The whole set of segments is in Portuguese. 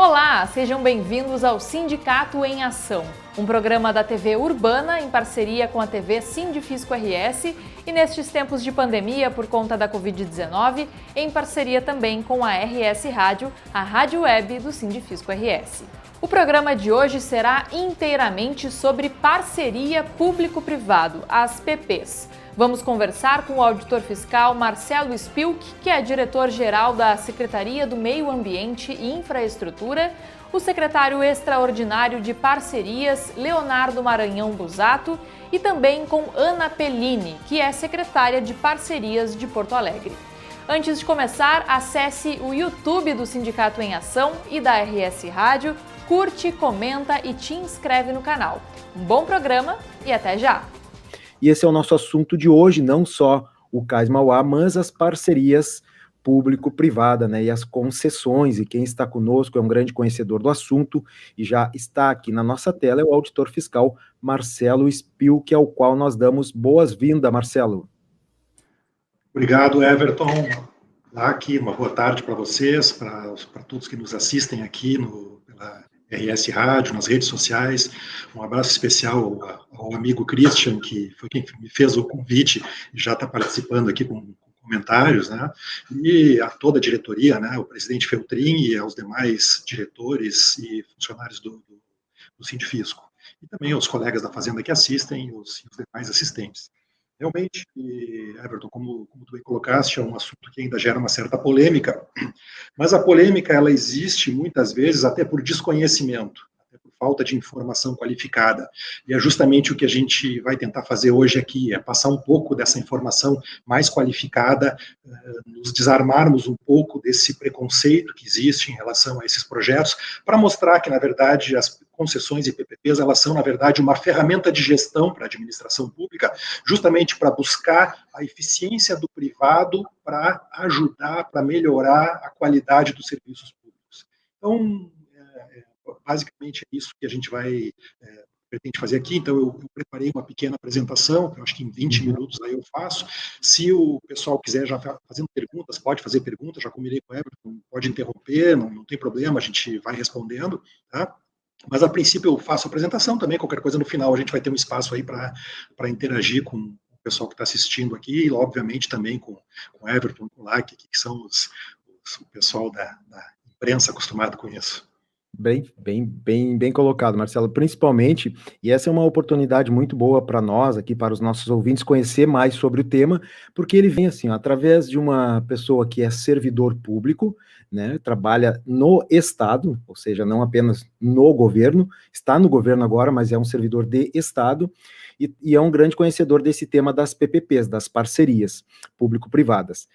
Olá, sejam bem-vindos ao Sindicato em Ação, um programa da TV Urbana em parceria com a TV Sindifisco RS e nestes tempos de pandemia por conta da Covid-19, em parceria também com a RS Rádio, a rádio web do Sindifisco RS. O programa de hoje será inteiramente sobre parceria público-privado, as PPs. Vamos conversar com o auditor fiscal Marcelo Spilk, que é diretor-geral da Secretaria do Meio Ambiente e Infraestrutura, o secretário extraordinário de Parcerias, Leonardo Maranhão Busato, e também com Ana Pellini, que é secretária de Parcerias de Porto Alegre. Antes de começar, acesse o YouTube do Sindicato em Ação e da RS Rádio, curte, comenta e te inscreve no canal. Um bom programa e até já! E esse é o nosso assunto de hoje, não só o Cais Mauá, mas as parcerias público-privada, né, e as concessões. E quem está conosco é um grande conhecedor do assunto e já está aqui na nossa tela, é o auditor fiscal Marcelo Spilk, ao qual nós damos boas-vindas, Marcelo. Obrigado, Everton. Aqui, uma boa tarde para vocês, para todos que nos assistem aqui pela RS Rádio, nas redes sociais. Um abraço especial ao amigo Christian, que foi quem me fez o convite e já está participando aqui com comentários, né? E a toda a diretoria, né? O presidente Feltrin e aos demais diretores e funcionários do Sindifisco. E também aos colegas da Fazenda que assistem e os demais assistentes. Realmente, Everton, como tu bem colocaste, é um assunto que ainda gera uma certa polêmica, mas a polêmica, ela existe muitas vezes até por desconhecimento, até por falta de informação qualificada, e é justamente o que a gente vai tentar fazer hoje aqui, é passar um pouco dessa informação mais qualificada, nos desarmarmos um pouco desse preconceito que existe em relação a esses projetos, para mostrar que, na verdade, as concessões e PPPs, elas são, na verdade, uma ferramenta de gestão para a administração pública, justamente para buscar a eficiência do privado, para ajudar, para melhorar a qualidade dos serviços públicos. Então, basicamente é isso que a gente pretende fazer aqui. Então, eu preparei uma pequena apresentação, que eu acho que em 20 minutos aí eu faço. Se o pessoal quiser já fazendo perguntas, pode fazer perguntas, já combinei com o Everton, pode interromper, não tem problema, a gente vai respondendo, tá? Mas, a princípio, eu faço a apresentação também, qualquer coisa no final, a gente vai ter um espaço aí para interagir com o pessoal que está assistindo aqui, e, obviamente, também com o Everton, com o Lac, que são o pessoal da imprensa acostumado com isso. Bem colocado, Marcelo, principalmente, e essa é uma oportunidade muito boa para nós aqui, para os nossos ouvintes, conhecer mais sobre o tema, porque ele vem assim, ó, através de uma pessoa que é servidor público, né, trabalha no Estado, ou seja, não apenas no governo, está no governo agora, mas é um servidor de Estado, e é um grande conhecedor desse tema das PPPs, das parcerias público-privadas.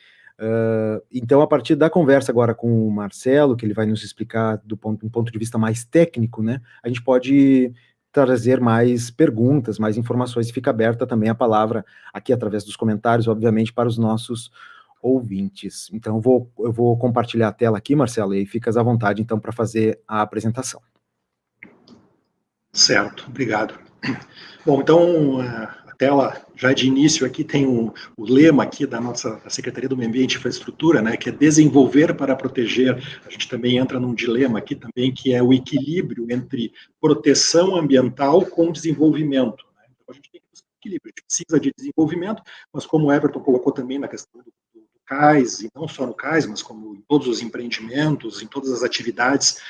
Então, a partir da conversa agora com o Marcelo, que ele vai nos explicar um ponto de vista mais técnico, né, a gente pode trazer mais perguntas, mais informações, e fica aberta também a palavra aqui através dos comentários, obviamente, para os nossos ouvintes. Então, eu vou compartilhar a tela aqui, Marcelo, e aí ficas à vontade, então, para fazer a apresentação. Certo, obrigado. Bom, então, a tela, já de início aqui, tem o lema aqui da nossa Secretaria do Meio Ambiente e Infraestrutura, né, que é desenvolver para proteger. A gente também entra num dilema aqui também, que é o equilíbrio entre proteção ambiental com desenvolvimento, né? Então, a gente tem que buscar equilíbrio, a gente precisa de desenvolvimento, mas como o Everton colocou também na questão do CAIS, e não só no CAIS, mas como em todos os empreendimentos, em todas as atividades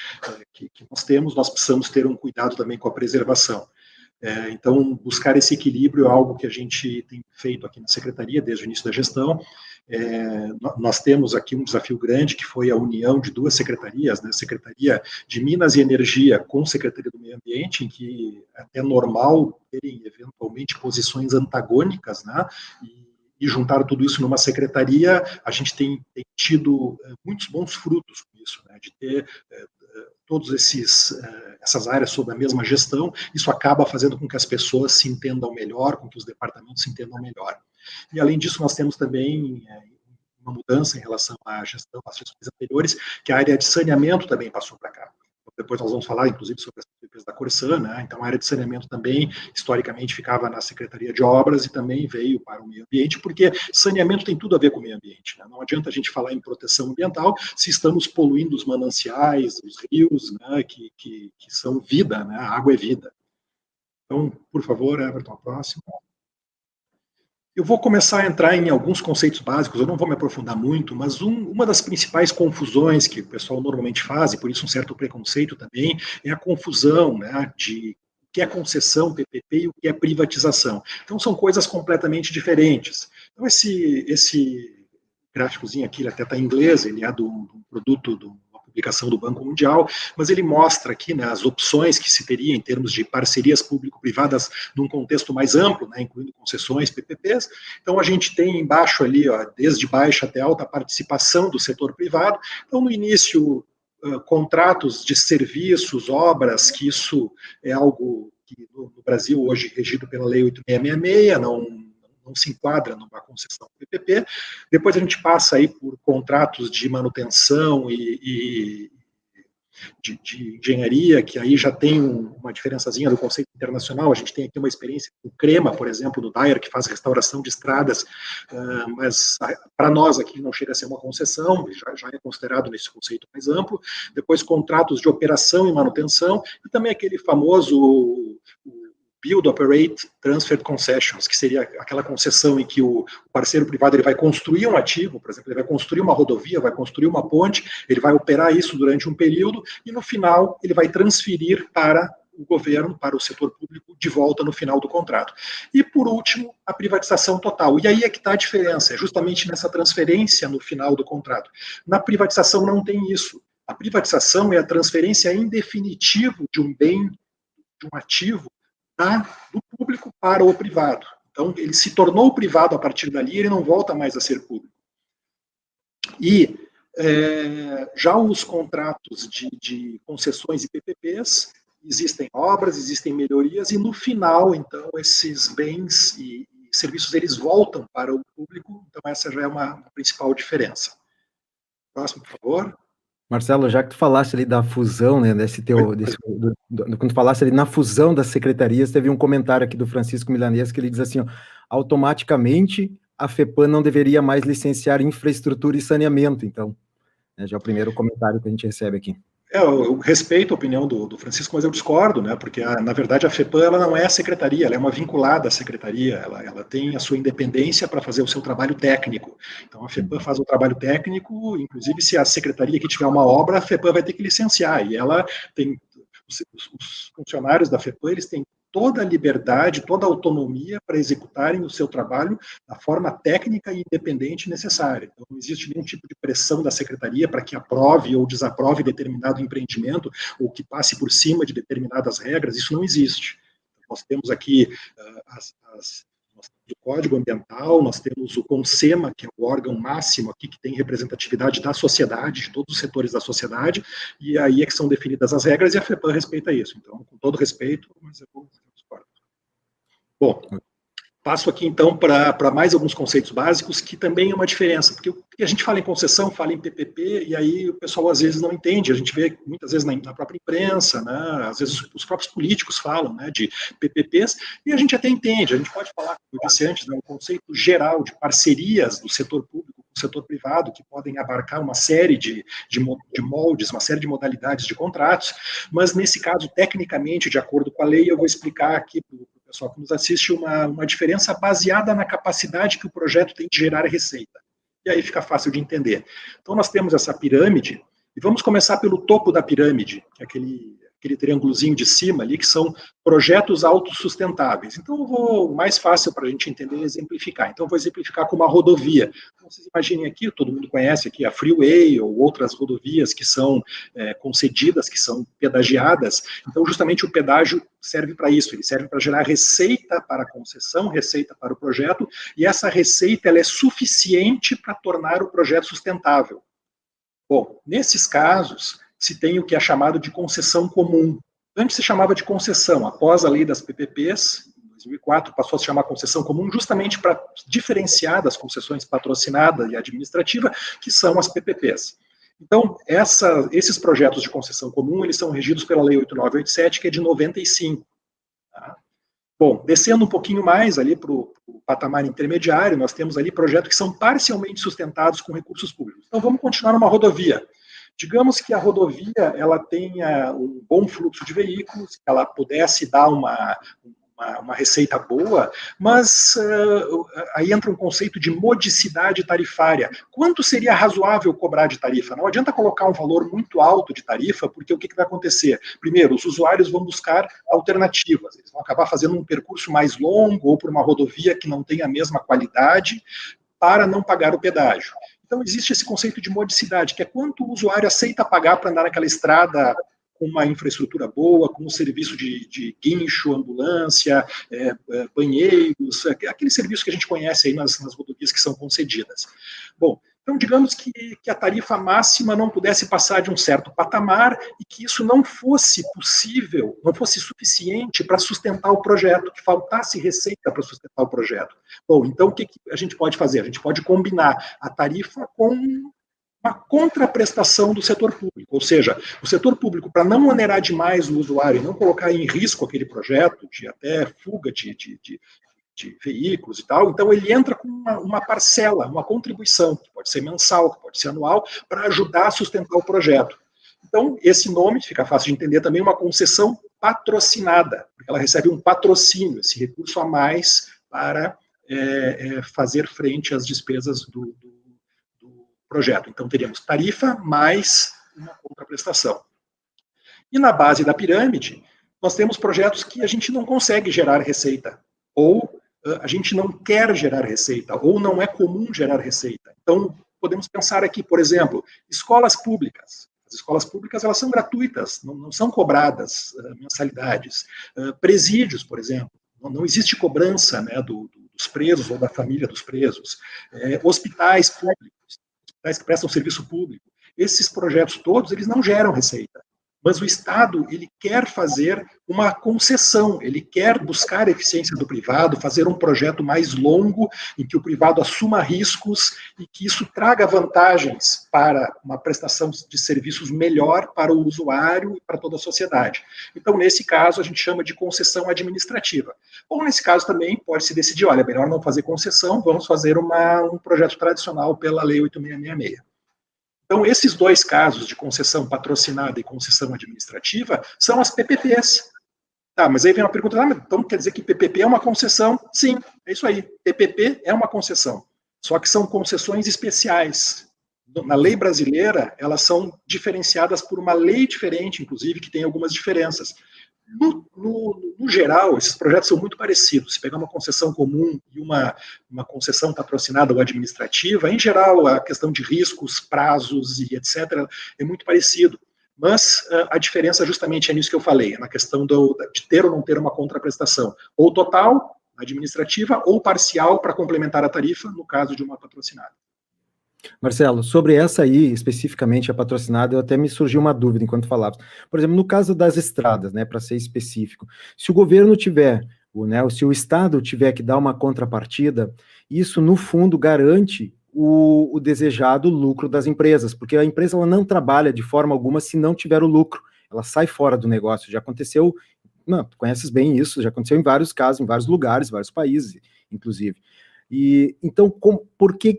que nós temos, nós precisamos ter um cuidado também com a preservação. Então, buscar esse equilíbrio é algo que a gente tem feito aqui na Secretaria desde o início da gestão. Nós temos aqui um desafio grande, que foi a união de duas secretarias, né? Secretaria de Minas e Energia com Secretaria do Meio Ambiente, em que é até normal terem, eventualmente, posições antagônicas, né? E juntar tudo isso numa secretaria, a gente tem tido muitos bons frutos com isso, né? De ter todas essas áreas sob a mesma gestão. Isso acaba fazendo com que as pessoas se entendam melhor, com que os departamentos se entendam melhor. E, além disso, nós temos também uma mudança em relação à gestão, às gestões anteriores, que a área de saneamento também passou para cá. depois nós vamos falar, inclusive, sobre as PPPs da Corsan, né? Então, a área de saneamento também, historicamente, ficava na Secretaria de Obras e também veio para o meio ambiente, porque saneamento tem tudo a ver com o meio ambiente, né? Não adianta a gente falar em proteção ambiental se estamos poluindo os mananciais, os rios, né? que são vida, né? A água é vida. Então, por favor, Everton, a próxima. Eu vou começar a entrar em alguns conceitos básicos, eu não vou me aprofundar muito, mas uma das principais confusões que o pessoal normalmente faz, e por isso um certo preconceito também, é a confusão, né, de o que é concessão, PPP, e o que é privatização. Então, são coisas completamente diferentes. Então, esse gráficozinho aqui, ele até está em inglês, ele é do produto do publicação do Banco Mundial, mas ele mostra aqui, né, as opções que se teria em termos de parcerias público-privadas num contexto mais amplo, né, incluindo concessões, PPPs. Então, a gente tem embaixo ali, ó, desde baixa até alta, a participação do setor privado. Então, no início, contratos de serviços, obras, que isso é algo que no Brasil hoje regido pela Lei 8666, não se enquadra numa concessão PPP. Depois a gente passa aí por contratos de manutenção e de engenharia, que aí já tem uma diferençazinha do conceito internacional. A gente tem aqui uma experiência com o CREMA, por exemplo, do Dyer, que faz restauração de estradas, mas para nós aqui não chega a ser uma concessão, já é considerado nesse conceito mais amplo. Depois contratos de operação e manutenção, e também aquele famoso Build, Operate, Transfer Concessions, que seria aquela concessão em que o parceiro privado ele vai construir um ativo, por exemplo, ele vai construir uma rodovia, vai construir uma ponte, ele vai operar isso durante um período e no final ele vai transferir para o governo, para o setor público, de volta no final do contrato. E, por último, a privatização total. E aí é que está a diferença, é justamente nessa transferência no final do contrato. Na privatização não tem isso. A privatização é a transferência em definitivo de um bem, de um ativo, do público para o privado. Então, ele se tornou privado a partir dali, ele não volta mais a ser público. E já os contratos de concessões e PPPs, existem obras, existem melhorias, e no final, então, esses bens e serviços, eles voltam para o público, então essa já é uma principal diferença. Próximo, por favor. Marcelo, já que tu falaste ali da fusão, né, quando tu falaste ali na fusão das secretarias, teve um comentário aqui do Francisco Milanês que ele diz assim, ó, automaticamente a FEPAM não deveria mais licenciar infraestrutura e saneamento, então, né, já é o primeiro comentário que a gente recebe aqui. Eu respeito a opinião do Francisco, mas eu discordo, né? Porque, na verdade, a FEPAM ela não é a secretaria, ela é uma vinculada à secretaria, ela tem a sua independência para fazer o seu trabalho técnico. Então, a FEPAM faz o trabalho técnico, inclusive, se a secretaria aqui tiver uma obra, a FEPAM vai ter que licenciar, e ela tem, os funcionários da FEPAM, eles têm toda a liberdade, toda a autonomia para executarem o seu trabalho da forma técnica e independente necessária. Então, não existe nenhum tipo de pressão da secretaria para que aprove ou desaprove determinado empreendimento ou que passe por cima de determinadas regras, isso não existe. Nós temos aqui nós temos o Código Ambiental, nós temos o CONSEMA, que é o órgão máximo aqui que tem representatividade da sociedade, de todos os setores da sociedade, e aí é que são definidas as regras e a FEPAM respeita isso. Então, com todo respeito, mas eu discordo. Bom, passo aqui então para mais alguns conceitos básicos que também é uma diferença, porque a gente fala em concessão, fala em PPP, e aí o pessoal às vezes não entende, a gente vê muitas vezes na própria imprensa, né, às vezes os próprios políticos falam, né, de PPPs, e a gente até entende, a gente pode falar, como eu disse antes, né, um conceito geral de parcerias do setor público com o setor privado, que podem abarcar uma série de moldes, uma série de modalidades de contratos, mas nesse caso, tecnicamente, de acordo com a lei, eu vou explicar aqui para o pessoal que nos assiste uma diferença baseada na capacidade que o projeto tem de gerar receita. E aí fica fácil de entender. Então, nós temos essa pirâmide, e vamos começar pelo topo da pirâmide, que é aquele triângulozinho de cima ali, que são projetos autossustentáveis. Então, o mais fácil para a gente entender é exemplificar. Então, eu vou exemplificar com uma rodovia. Então, vocês imaginem aqui, todo mundo conhece aqui a Freeway ou outras rodovias que são concedidas, que são pedagiadas. Então, justamente o pedágio serve para isso, ele serve para gerar receita para a concessão, receita para o projeto, e essa receita ela é suficiente para tornar o projeto sustentável. Bom, nesses casos, se tem o que é chamado de concessão comum. Antes se chamava de concessão, após a lei das PPPs, em 2004, passou a se chamar concessão comum, justamente para diferenciar das concessões patrocinada e administrativa, que são as PPPs. Então, esses projetos de concessão comum, eles são regidos pela Lei 8987, que é de 95. Tá? Bom, descendo um pouquinho mais ali para o patamar intermediário, nós temos ali projetos que são parcialmente sustentados com recursos públicos. Então, vamos continuar numa rodovia. Digamos que a rodovia ela tenha um bom fluxo de veículos, que ela pudesse dar uma receita boa, mas aí entra um conceito de modicidade tarifária. Quanto seria razoável cobrar de tarifa? Não adianta colocar um valor muito alto de tarifa, porque o que vai acontecer? Primeiro, os usuários vão buscar alternativas, eles vão acabar fazendo um percurso mais longo ou por uma rodovia que não tem a mesma qualidade para não pagar o pedágio. Então, existe esse conceito de modicidade, que é quanto o usuário aceita pagar para andar naquela estrada com uma infraestrutura boa, com um serviço de guincho, ambulância, banheiros, aquele serviço que a gente conhece aí nas rodovias que são concedidas. Bom, então digamos que a tarifa máxima não pudesse passar de um certo patamar e que isso não fosse possível, não fosse suficiente para sustentar o projeto, que faltasse receita para sustentar o projeto. Bom, então o que a gente pode fazer? A gente pode combinar a tarifa com uma contraprestação do setor público, ou seja, o setor público, para não onerar demais o usuário e não colocar em risco aquele projeto, de até fuga de veículos e tal, então ele entra com uma parcela, uma contribuição, que pode ser mensal, que pode ser anual, para ajudar a sustentar o projeto. Então, esse nome, fica fácil de entender também, uma concessão patrocinada, porque ela recebe um patrocínio, esse recurso a mais para fazer frente às despesas do projeto. Então, teríamos tarifa mais uma contraprestação. E na base da pirâmide, nós temos projetos que a gente não consegue gerar receita, ou a gente não quer gerar receita, ou não é comum gerar receita. Então, podemos pensar aqui, por exemplo, escolas públicas. As escolas públicas, elas são gratuitas, não são cobradas mensalidades. Presídios, por exemplo, não existe cobrança, né, dos presos ou da família dos presos. Hospitais públicos, que prestam serviço público. Esses projetos todos, eles não geram receita. Mas o Estado, ele quer fazer uma concessão, ele quer buscar a eficiência do privado, fazer um projeto mais longo, em que o privado assuma riscos e que isso traga vantagens para uma prestação de serviços melhor para o usuário e para toda a sociedade. Então, nesse caso, a gente chama de concessão administrativa. Ou, nesse caso, também pode-se decidir, olha, melhor não fazer concessão, vamos fazer um projeto tradicional pela Lei 8666. Então, esses dois casos de concessão patrocinada e concessão administrativa são as PPPs. Tá, mas aí vem uma pergunta, então quer dizer que PPP é uma concessão? Sim, é isso aí. PPP é uma concessão, só que são concessões especiais. Na lei brasileira, elas são diferenciadas por uma lei diferente, inclusive, que tem algumas diferenças. No geral, esses projetos são muito parecidos. Se pegar uma concessão comum e uma concessão patrocinada ou administrativa, em geral, a questão de riscos, prazos e etc. é muito parecido. Mas a diferença justamente é nisso que eu falei, é na questão de ter ou não ter uma contraprestação, ou total, administrativa, ou parcial para complementar a tarifa, no caso de uma patrocinada. Marcelo, sobre essa aí, especificamente a patrocinada, eu até me surgiu uma dúvida enquanto falava. Por exemplo, no caso das estradas, né, para ser específico, se o governo tiver, se o Estado tiver que dar uma contrapartida, isso, no fundo, garante o desejado lucro das empresas, porque a empresa ela não trabalha de forma alguma se não tiver o lucro, ela sai fora do negócio. Já aconteceu, tu conheces bem isso, já aconteceu em vários casos, em vários lugares, vários países, inclusive. E então, por que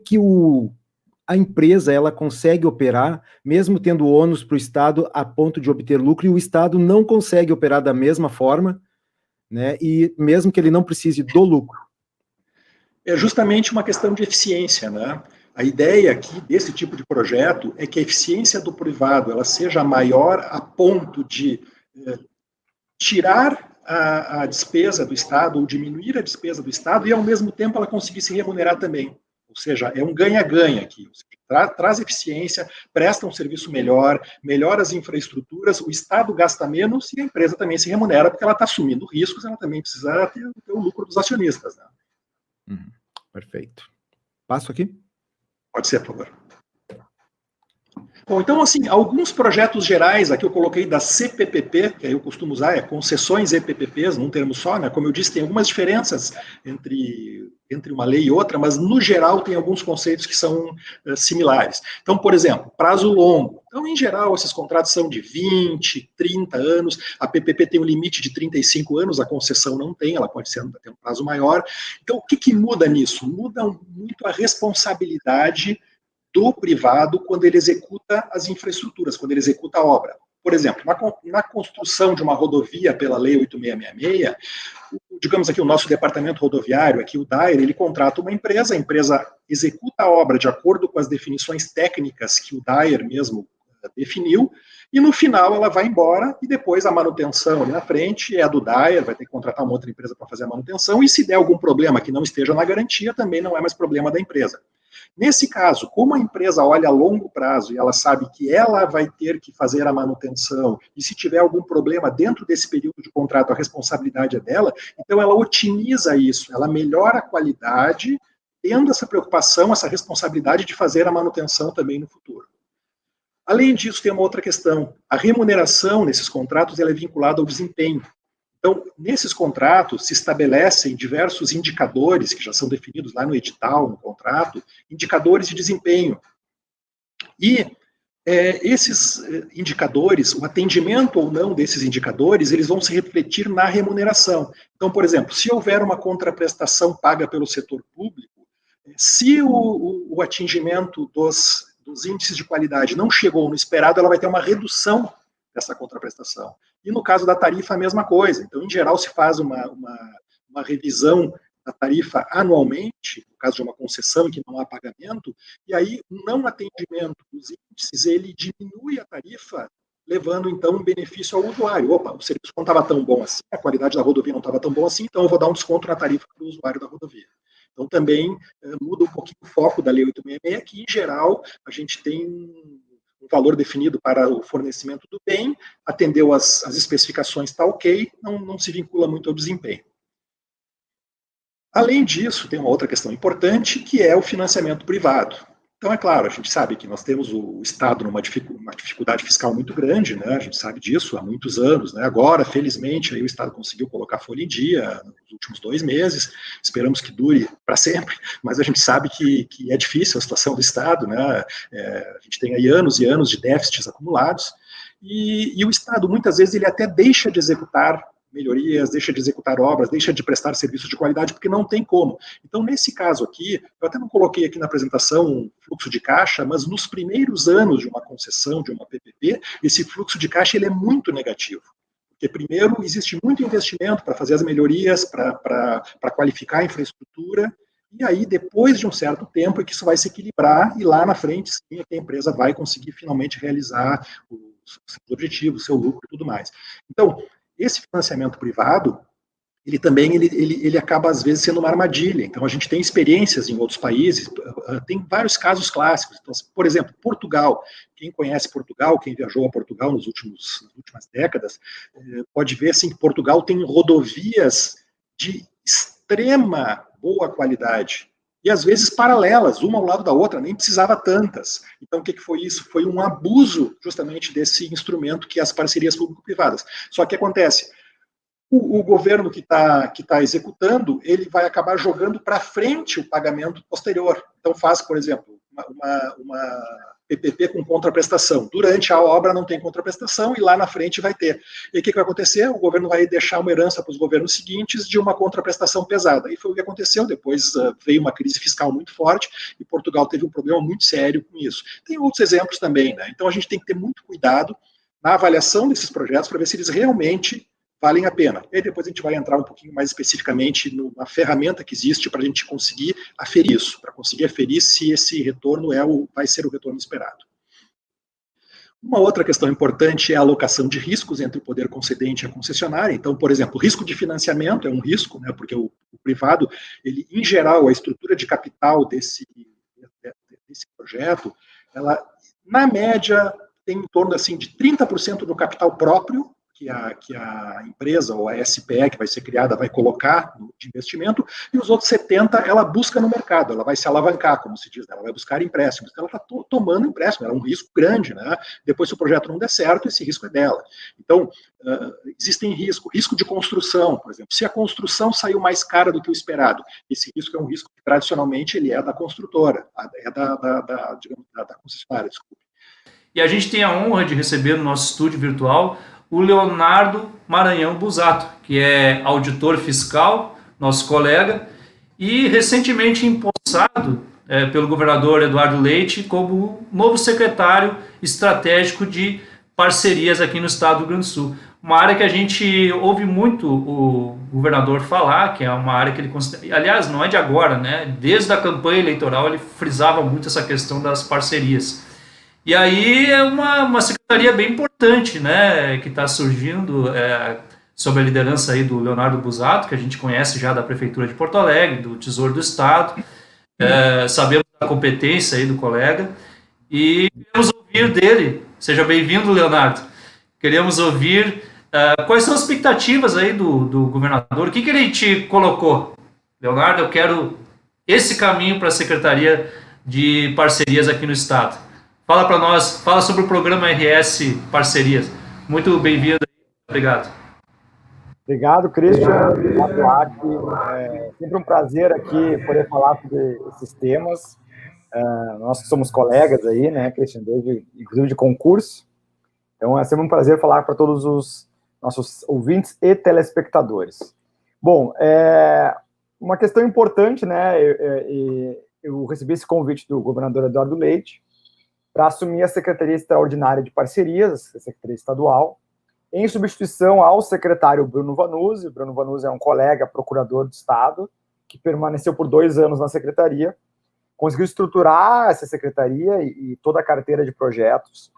a empresa ela consegue operar, mesmo tendo ônus para o Estado a ponto de obter lucro, e o Estado não consegue operar da mesma forma, né, e mesmo que ele não precise do lucro? É justamente uma questão de eficiência, né? A ideia aqui desse tipo de projeto é que a eficiência do privado ela seja maior a ponto de tirar a despesa do Estado ou diminuir a despesa do Estado e, ao mesmo tempo, ela conseguir se remunerar também. Ou seja, é um ganha-ganha aqui. Traz eficiência, presta um serviço melhor, melhora as infraestruturas, o Estado gasta menos e a empresa também se remunera, porque ela está assumindo riscos, ela também precisa ter o lucro dos acionistas. Né? Perfeito. Passo aqui? Pode ser, por favor. Bom, então, assim, alguns projetos gerais, aqui eu coloquei da CPPP, que aí eu costumo usar, concessões e PPPs, num termo só, né? Como eu disse, tem algumas diferenças entre entre uma lei e outra, mas no geral tem alguns conceitos que são similares. Então, por exemplo, prazo longo. Então, em geral, esses contratos são de 20, 30 anos, a PPP tem um limite de 35 anos, a concessão não tem, ela pode ter um prazo maior. Então, o que muda nisso? Muda muito a responsabilidade do privado quando ele executa as infraestruturas, quando ele executa a obra. Por exemplo, na construção de uma rodovia pela Lei 8666, digamos aqui o nosso departamento rodoviário, aqui o DAER, ele contrata uma empresa, a empresa executa a obra de acordo com as definições técnicas que o DAER mesmo definiu, e no final ela vai embora, e depois a manutenção ali na frente é a do DAER, vai ter que contratar uma outra empresa para fazer a manutenção, e se der algum problema que não esteja na garantia, também não é mais problema da empresa. Nesse caso, como a empresa olha a longo prazo e ela sabe que ela vai ter que fazer a manutenção, e se tiver algum problema dentro desse período de contrato, a responsabilidade é dela, então ela otimiza isso, ela melhora a qualidade, tendo essa preocupação, essa responsabilidade de fazer a manutenção também no futuro. Além disso, tem uma outra questão. A remuneração nesses contratos ela é vinculada ao desempenho. Então, nesses contratos se estabelecem diversos indicadores, que já são definidos lá no edital, no contrato, indicadores de desempenho. E esses indicadores, o atendimento ou não desses indicadores, eles vão se refletir na remuneração. Então, por exemplo, se houver uma contraprestação paga pelo setor público, se o atingimento dos índices de qualidade não chegou no esperado, ela vai ter uma redução dessa contraprestação. E no caso da tarifa, a mesma coisa. Então, em geral, se faz uma revisão da tarifa anualmente, no caso de uma concessão em que não há pagamento, e aí o não atendimento dos índices, ele diminui a tarifa, levando, então, um benefício ao usuário. Opa, o serviço não estava tão bom assim, a qualidade da rodovia não estava tão boa assim, então eu vou dar um desconto na tarifa para o usuário da rodovia. Então, também muda um pouquinho o foco da Lei 866, que, em geral, a gente tem um valor definido para o fornecimento do bem, atendeu as especificações, está ok, não se vincula muito ao desempenho. Além disso, tem uma outra questão importante, que é o financiamento privado. Então, é claro, a gente sabe que nós temos o Estado numa dificuldade fiscal muito grande, né? A gente sabe disso há muitos anos, né? Agora, felizmente, aí o Estado conseguiu colocar a folha em dia nos últimos 2 meses, esperamos que dure para sempre, mas a gente sabe que é difícil a situação do Estado, né? A gente tem aí anos e anos de déficits acumulados, e o Estado, muitas vezes, ele até deixa de executar melhorias, deixa de executar obras, deixa de prestar serviços de qualidade, porque não tem como. Então, nesse caso aqui, eu até não coloquei aqui na apresentação um fluxo de caixa, mas nos primeiros anos de uma concessão, de uma PPP, esse fluxo de caixa ele é muito negativo. Porque, primeiro, existe muito investimento para fazer as melhorias, para qualificar a infraestrutura, e aí, depois de um certo tempo, é que isso vai se equilibrar, e lá na frente, sim, é que a empresa vai conseguir finalmente realizar os seus objetivos, o seu lucro e tudo mais. Então, esse financiamento privado, ele também ele acaba, às vezes, sendo uma armadilha. Então, a gente tem experiências em outros países, tem vários casos clássicos. Então, por exemplo, Portugal. Quem conhece Portugal, quem viajou a Portugal nas últimas décadas, pode ver assim, que Portugal tem rodovias de extrema boa qualidade, e às vezes paralelas, uma ao lado da outra, nem precisava tantas. Então, o que foi isso? Foi um abuso justamente desse instrumento que é as parcerias público-privadas. Só que acontece, o governo que tá executando, ele vai acabar jogando para frente o pagamento posterior. Então, faz, por exemplo, uma PPP com contraprestação. Durante a obra não tem contraprestação e lá na frente vai ter. E o que vai acontecer? O governo vai deixar uma herança para os governos seguintes de uma contraprestação pesada. E foi o que aconteceu. Depois veio uma crise fiscal muito forte e Portugal teve um problema muito sério com isso. Tem outros exemplos também, né? Então a gente tem que ter muito cuidado na avaliação desses projetos para ver se eles realmente valem a pena. E aí depois a gente vai entrar um pouquinho mais especificamente numa ferramenta que existe para a gente conseguir aferir isso, para conseguir aferir se esse retorno vai ser o retorno esperado. Uma outra questão importante é a alocação de riscos entre o poder concedente e a concessionária. Então, por exemplo, o risco de financiamento é um risco, né, porque o privado, ele, em geral, a estrutura de capital desse projeto, ela, na média, tem em torno assim, de 30% do capital próprio que a empresa ou a SPE que vai ser criada vai colocar de investimento, e os outros 70 ela busca no mercado, ela vai se alavancar, como se diz, ela vai buscar empréstimos, ela está tomando empréstimo, ela é um risco grande, né? Depois, se o projeto não der certo, esse risco é dela. Então, existem risco de construção, por exemplo, se a construção saiu mais cara do que o esperado, esse risco é um risco que tradicionalmente ele é da construtora, é da concessionária, desculpe. E a gente tem a honra de receber no nosso estúdio virtual o Leonardo Maranhão Busato, que é auditor fiscal, nosso colega, e recentemente empossado pelo governador Eduardo Leite como novo secretário estratégico de parcerias aqui no estado do Rio Grande do Sul. Uma área que a gente ouve muito o governador falar, que é uma área que ele considera... Aliás, não é de agora, né? Desde a campanha eleitoral ele frisava muito essa questão das parcerias. E aí é uma secretaria bem importante, né, que está surgindo sob a liderança aí do Leonardo Busato, que a gente conhece já da Prefeitura de Porto Alegre, do Tesouro do Estado, sabemos da competência aí do colega, e queremos ouvir dele. Seja bem-vindo, Leonardo. Queremos ouvir quais são as expectativas aí do governador, o que ele te colocou? Leonardo, eu quero esse caminho para a Secretaria de Parcerias aqui no Estado. Fala para nós, fala sobre o programa RS Parcerias. Muito bem-vindo. Obrigado. Obrigado, Christian. É sempre um prazer aqui poder falar sobre esses temas. Nós que somos colegas aí, né, Christian, inclusive de concurso. Então, é sempre um prazer falar para todos os nossos ouvintes e telespectadores. Bom, uma questão importante, né, eu recebi esse convite do governador Eduardo Leite para assumir a Secretaria Extraordinária de Parcerias, a Secretaria Estadual, em substituição ao secretário Bruno Vanuzzi. Bruno Vanuzzi é um colega procurador do Estado, que permaneceu por 2 anos na Secretaria, conseguiu estruturar essa Secretaria e toda a carteira de projetos,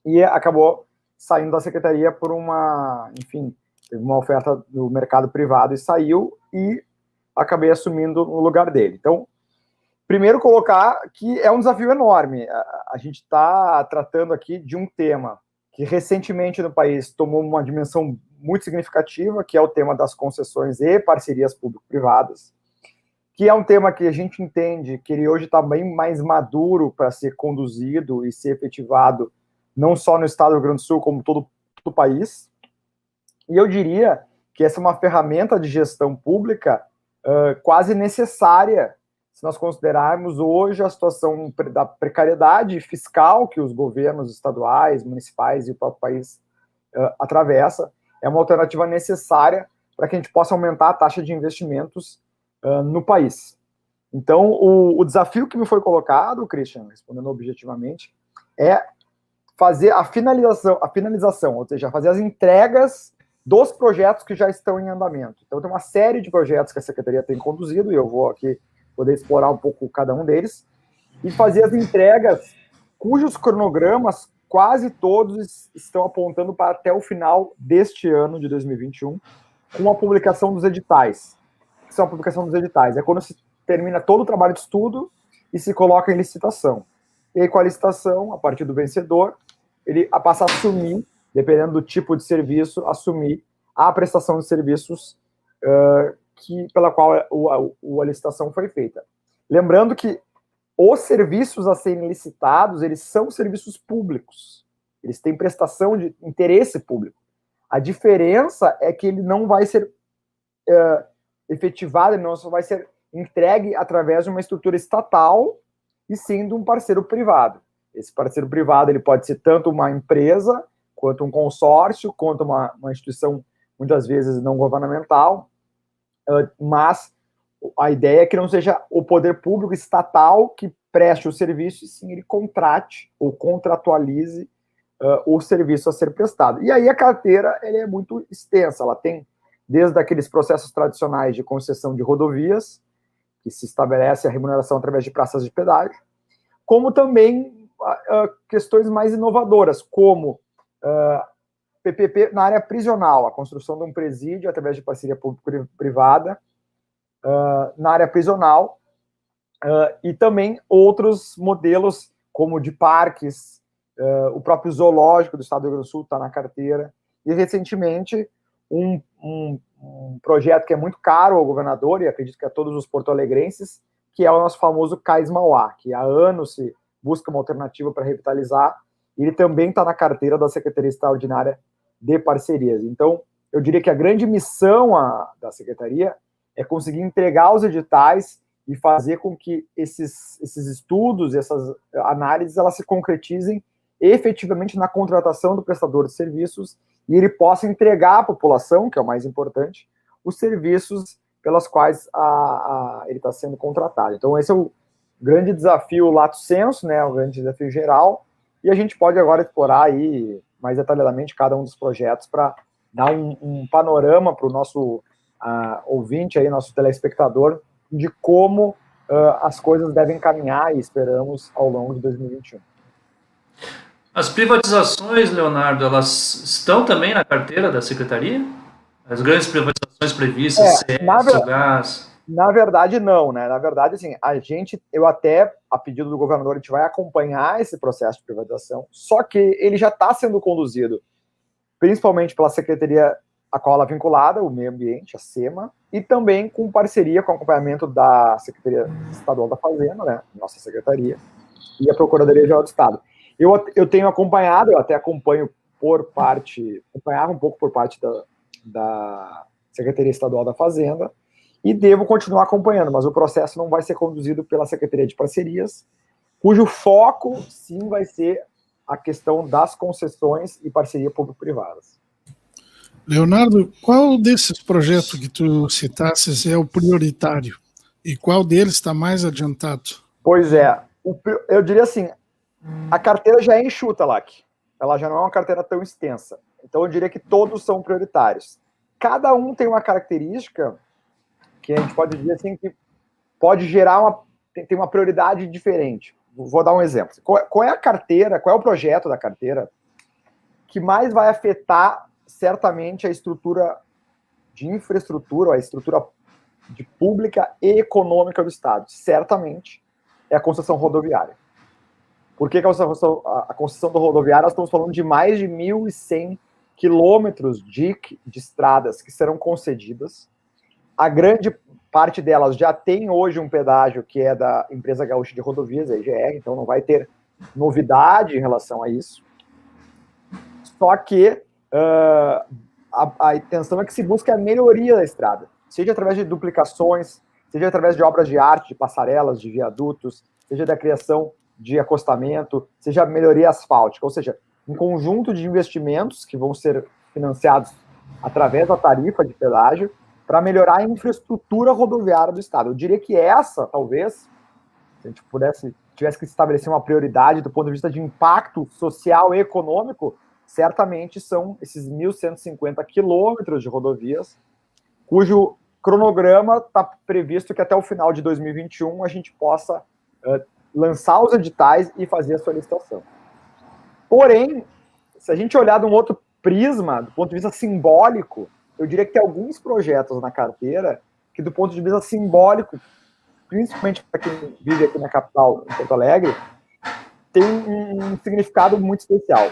e acabou saindo da Secretaria por teve uma oferta do mercado privado e saiu, e acabei assumindo no lugar dele. Então, primeiro, colocar que é um desafio enorme. A gente está tratando aqui de um tema que recentemente no país tomou uma dimensão muito significativa, que é o tema das concessões e parcerias público-privadas, que é um tema que a gente entende que ele hoje está bem mais maduro para ser conduzido e ser efetivado, não só no estado do Rio Grande do Sul, como todo o país. E eu diria que essa é uma ferramenta de gestão pública quase necessária, se nós considerarmos hoje a situação da precariedade fiscal que os governos estaduais, municipais e o próprio país atravessa. É uma alternativa necessária para que a gente possa aumentar a taxa de investimentos no país. Então, o desafio que me foi colocado, Christian, respondendo objetivamente, é fazer a finalização, ou seja, fazer as entregas dos projetos que já estão em andamento. Então, tem uma série de projetos que a Secretaria tem conduzido, e eu vou aqui poder explorar um pouco cada um deles, e fazer as entregas cujos cronogramas quase todos estão apontando para até o final deste ano de 2021, com a publicação dos editais. O que são a publicação dos editais? É quando se termina todo o trabalho de estudo e se coloca em licitação. E aí, com a licitação, a partir do vencedor, ele passa a assumir, dependendo do tipo de serviço, assumir a prestação de serviços pela qual a licitação foi feita. Lembrando que os serviços a serem licitados, eles são serviços públicos. Eles têm prestação de interesse público. A diferença é que ele não vai ser efetivado, ele não só vai ser entregue através de uma estrutura estatal e sim de um parceiro privado. Esse parceiro privado ele pode ser tanto uma empresa, quanto um consórcio, quanto uma instituição, muitas vezes não governamental, mas a ideia é que não seja o poder público estatal que preste o serviço, e sim ele contrate ou contratualize o serviço a ser prestado. E aí a carteira ela é muito extensa, ela tem desde aqueles processos tradicionais de concessão de rodovias, que se estabelece a remuneração através de praças de pedágio, como também questões mais inovadoras, como PPP na área prisional, a construção de um presídio através de parceria público-privada na área prisional, e também outros modelos, como de parques, o próprio zoológico do estado do Rio Grande do Sul está na carteira. e recentemente um projeto que é muito caro ao governador, e acredito que a todos os porto-alegrenses, que é o nosso famoso Cais Mauá, que há anos se busca uma alternativa para revitalizar, e ele também está na carteira da Secretaria Extraordinária de Parcerias. Então, eu diria que a grande missão da Secretaria é conseguir entregar os editais e fazer com que esses estudos, essas análises, elas se concretizem efetivamente na contratação do prestador de serviços e ele possa entregar à população, que é o mais importante, os serviços pelas quais ele está sendo contratado. Então, esse é o grande desafio lato sensu, né, o grande desafio geral, e a gente pode agora explorar aí mais detalhadamente cada um dos projetos para dar um panorama para o nosso ouvinte, aí, nosso telespectador, de como as coisas devem caminhar e esperamos ao longo de 2021. As privatizações, Leonardo, elas estão também na carteira da Secretaria? As grandes privatizações previstas, CS, gás... Na verdade, não, né? Na verdade, assim, eu até, a pedido do governador, a gente vai acompanhar esse processo de privatização, só que ele já está sendo conduzido, principalmente pela secretaria a qual ela é vinculada, o Meio Ambiente, a SEMA, e também com parceria, com acompanhamento da Secretaria Estadual da Fazenda, né? Nossa secretaria, e a Procuradoria-Geral do Estado. Eu tenho acompanhado, eu até acompanhava um pouco por parte da Secretaria Estadual da Fazenda, e devo continuar acompanhando, mas o processo não vai ser conduzido pela Secretaria de Parcerias, cujo foco, sim, vai ser a questão das concessões e parceria público-privadas. Leonardo, qual desses projetos que tu citasses é o prioritário? E qual deles está mais adiantado? Pois é, eu diria assim, a carteira já é enxuta, Lac. Ela já não é uma carteira tão extensa. Então eu diria que todos são prioritários. Cada um tem uma característica que a gente pode dizer assim, que pode gerar tem uma prioridade diferente. Vou dar um exemplo. Qual é a carteira, qual é o projeto da carteira que mais vai afetar certamente a estrutura de infraestrutura, a estrutura de pública e econômica do Estado? Certamente é a concessão rodoviária. Por que a concessão da rodoviária? Nós estamos falando de mais de 1.100 quilômetros de estradas que serão concedidas. A grande parte delas já tem hoje um pedágio que é da Empresa Gaúcha de Rodovias, a EGR, então não vai ter novidade em relação a isso. Só que a intenção é que se busque a melhoria da estrada, seja através de duplicações, seja através de obras de arte, de passarelas, de viadutos, seja da criação de acostamento, seja melhoria asfáltica, ou seja, um conjunto de investimentos que vão ser financiados através da tarifa de pedágio para melhorar a infraestrutura rodoviária do Estado. Eu diria que essa, talvez, se a gente tivesse que estabelecer uma prioridade do ponto de vista de impacto social e econômico, certamente são esses 1.150 quilômetros de rodovias, cujo cronograma está previsto que até o final de 2021 a gente possa lançar os editais e fazer a solicitação. Porém, se a gente olhar de um outro prisma, do ponto de vista simbólico, eu diria que tem alguns projetos na carteira que, do ponto de vista simbólico, principalmente para quem vive aqui na capital, em Porto Alegre, tem um significado muito especial.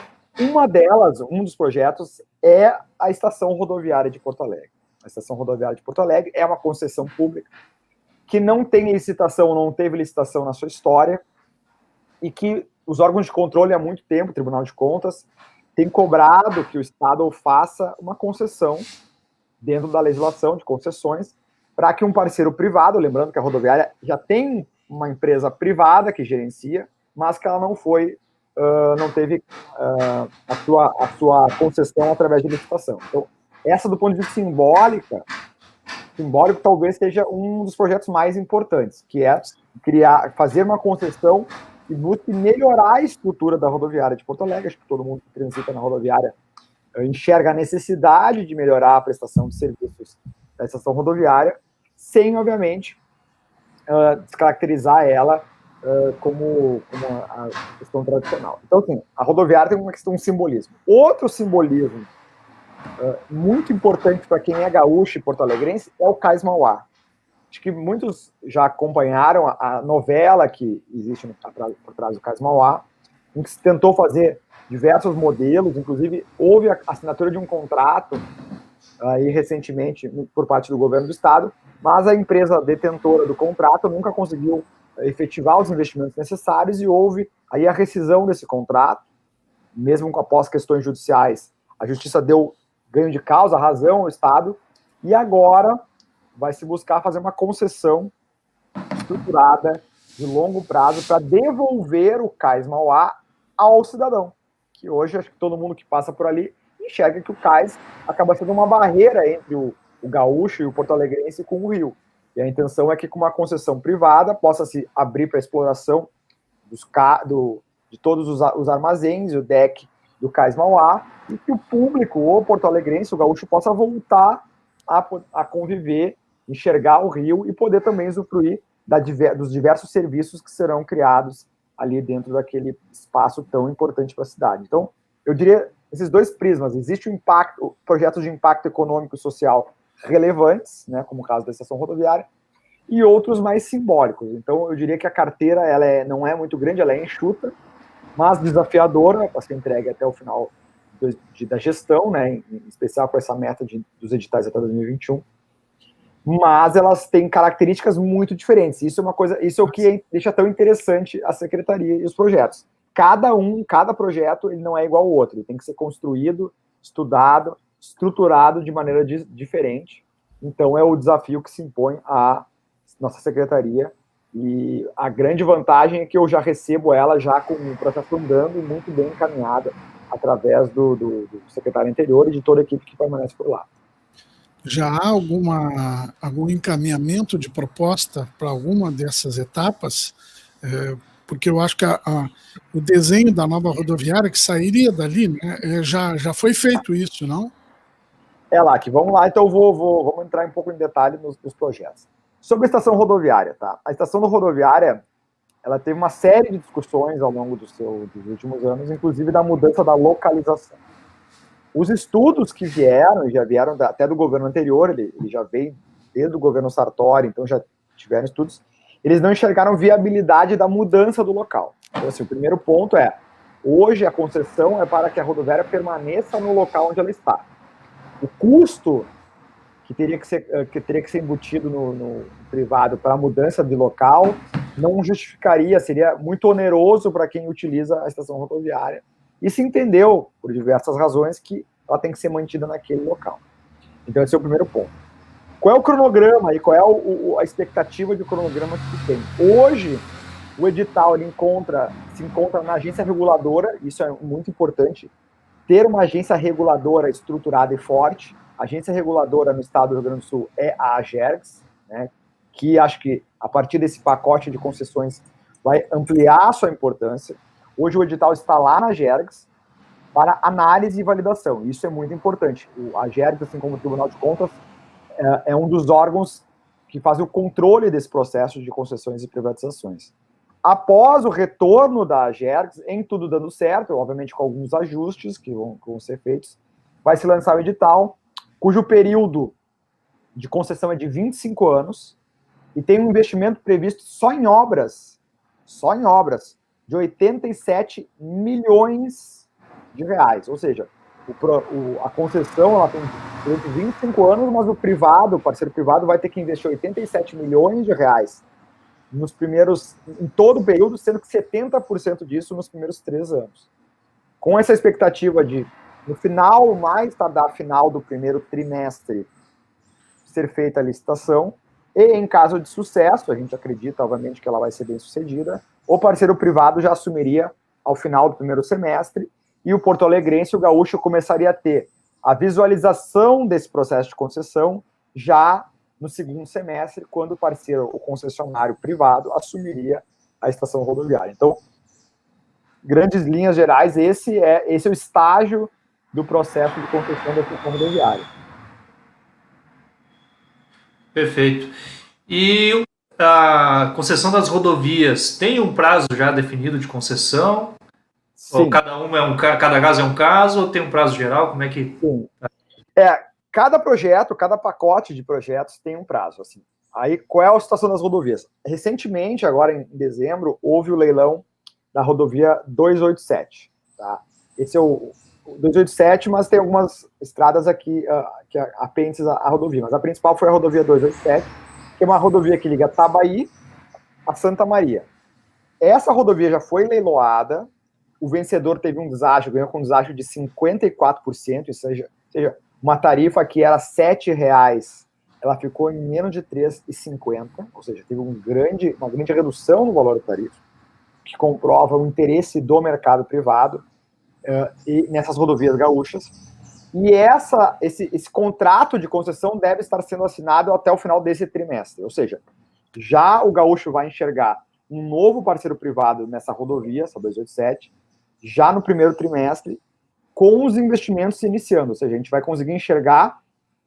Um dos projetos é a Estação Rodoviária de Porto Alegre. A Estação Rodoviária de Porto Alegre é uma concessão pública que não tem licitação, não teve licitação na sua história, e que os órgãos de controle há muito tempo, o Tribunal de Contas, tem cobrado que o Estado faça uma concessão dentro da legislação de concessões para que um parceiro privado, lembrando que a rodoviária já tem uma empresa privada que gerencia, mas que ela não teve a sua concessão através de licitação. Então, essa do ponto de vista simbólico talvez seja um dos projetos mais importantes, que é fazer uma concessão que busque melhorar a estrutura da rodoviária de Porto Alegre. Acho que todo mundo que transita na rodoviária enxerga a necessidade de melhorar a prestação de serviços da estação rodoviária, sem, obviamente, descaracterizar ela como a questão tradicional. Então, assim, a rodoviária tem uma questão de simbolismo. Outro simbolismo muito importante para quem é gaúcho e porto-alegrense é o Cais Mauá. Acho que muitos já acompanharam a novela que existe por trás do Cais Mauá, em que se tentou fazer diversos modelos, inclusive houve a assinatura de um contrato aí recentemente por parte do governo do estado, mas a empresa detentora do contrato nunca conseguiu efetivar os investimentos necessários e houve aí a rescisão desse contrato, mesmo após questões judiciais. A justiça deu ganho de causa, razão ao estado, e agora vai se buscar fazer uma concessão estruturada de longo prazo para devolver o Cais Mauá ao cidadão, que hoje acho que todo mundo que passa por ali enxerga que o cais acaba sendo uma barreira entre o gaúcho e o porto-alegrense com o rio. E a intenção é que com uma concessão privada possa se abrir para a exploração de todos os armazéns, o deck do Cais Mauá, e que o público, o porto-alegrense, o gaúcho, possa voltar a conviver, enxergar o rio e poder também usufruir dos diversos serviços que serão criados ali dentro daquele espaço tão importante para a cidade. Então, eu diria esses dois prismas. Existe o impacto, projetos de impacto econômico e social relevantes, né, como o caso da estação rodoviária, e outros mais simbólicos. Então, eu diria que a carteira não é muito grande, ela é enxuta, mas desafiadora para ser entregue até o final da gestão, né, em especial com essa meta dos editais até 2021. Mas elas têm características muito diferentes. Isso é o que deixa tão interessante a secretaria e os projetos. Cada projeto, ele não é igual ao outro, ele tem que ser construído, estudado, estruturado de maneira diferente. Então, é o desafio que se impõe à nossa secretaria, e a grande vantagem é que eu já recebo ela já com o processo andando e muito bem encaminhada através do secretário anterior e de toda a equipe que permanece por lá. Já há algum encaminhamento de proposta para alguma dessas etapas? Porque eu acho que o desenho da nova rodoviária que sairia dali, né, já foi feito isso, não? Vamos lá, então vamos entrar um pouco em detalhe nos projetos. Sobre a estação rodoviária, tá? A estação rodoviária, ela teve uma série de discussões ao longo dos últimos anos, inclusive da mudança da localização. Os estudos que já vieram até do governo anterior, ele já veio desde o governo Sartori, então já tiveram estudos, eles não enxergaram viabilidade da mudança do local. Então, assim, o primeiro ponto hoje a concessão é para que a rodoviária permaneça no local onde ela está. O custo que teria que ser embutido no privado para a mudança de local não justificaria, seria muito oneroso para quem utiliza a estação rodoviária. E se entendeu, por diversas razões, que ela tem que ser mantida naquele local. Então, esse é o primeiro ponto. Qual é o cronograma e qual é a expectativa de cronograma que tem? Hoje, o edital se encontra na agência reguladora, isso é muito importante, ter uma agência reguladora estruturada e forte. A agência reguladora no estado do Rio Grande do Sul é a AGERGS, né, que acho que, a partir desse pacote de concessões, vai ampliar a sua importância. Hoje o edital está lá na AGERGS para análise e validação. Isso é muito importante. A AGERGS, assim como o Tribunal de Contas, é um dos órgãos que faz o controle desse processo de concessões e privatizações. Após o retorno da AGERGS, em tudo dando certo, obviamente com alguns ajustes que vão ser feitos, vai se lançar o edital, cujo período de concessão é de 25 anos, e tem um investimento previsto só em obras, de 87 milhões de reais. Ou seja, a concessão ela tem durante 25 anos, mas o parceiro privado, vai ter que investir 87 milhões de reais em todo o período, sendo que 70% disso nos primeiros 3 anos. Com essa expectativa de, no final, mais tardar final do primeiro trimestre, ser feita a licitação, e em caso de sucesso, a gente acredita, obviamente, que ela vai ser bem sucedida, o parceiro privado já assumiria ao final do primeiro semestre, e o porto-alegrense, o gaúcho, começaria a ter a visualização desse processo de concessão já no segundo semestre, quando o concessionário privado assumiria a estação rodoviária. Então, grandes linhas gerais, esse é o estágio do processo de concessão da estação rodoviária. Perfeito. E a concessão das rodovias tem um prazo já definido de concessão? Sim. Ou cada caso é um caso, ou tem um prazo geral? Como é que... Sim. Cada projeto, cada pacote de projetos tem um prazo. Assim. Aí, qual é a situação das rodovias? Recentemente, agora em dezembro, houve o leilão da rodovia 287, tá? Esse é o 287, mas tem algumas estradas aqui que apêndices à rodovia, mas a principal foi a rodovia 287, que é uma rodovia que liga Tabaí a Santa Maria. Essa rodovia já foi leiloada, o vencedor teve um deságio, ganhou com um deságio de 54%, ou seja, uma tarifa que era R$ 7,00, ela ficou em menos de R$ 3,50, ou seja, teve uma grande redução no valor da tarifa, que comprova o interesse do mercado privado e nessas rodovias gaúchas. E esse contrato de concessão deve estar sendo assinado até o final desse trimestre, ou seja, já o gaúcho vai enxergar um novo parceiro privado nessa rodovia, essa 287, já no primeiro trimestre, com os investimentos se iniciando, ou seja, a gente vai conseguir enxergar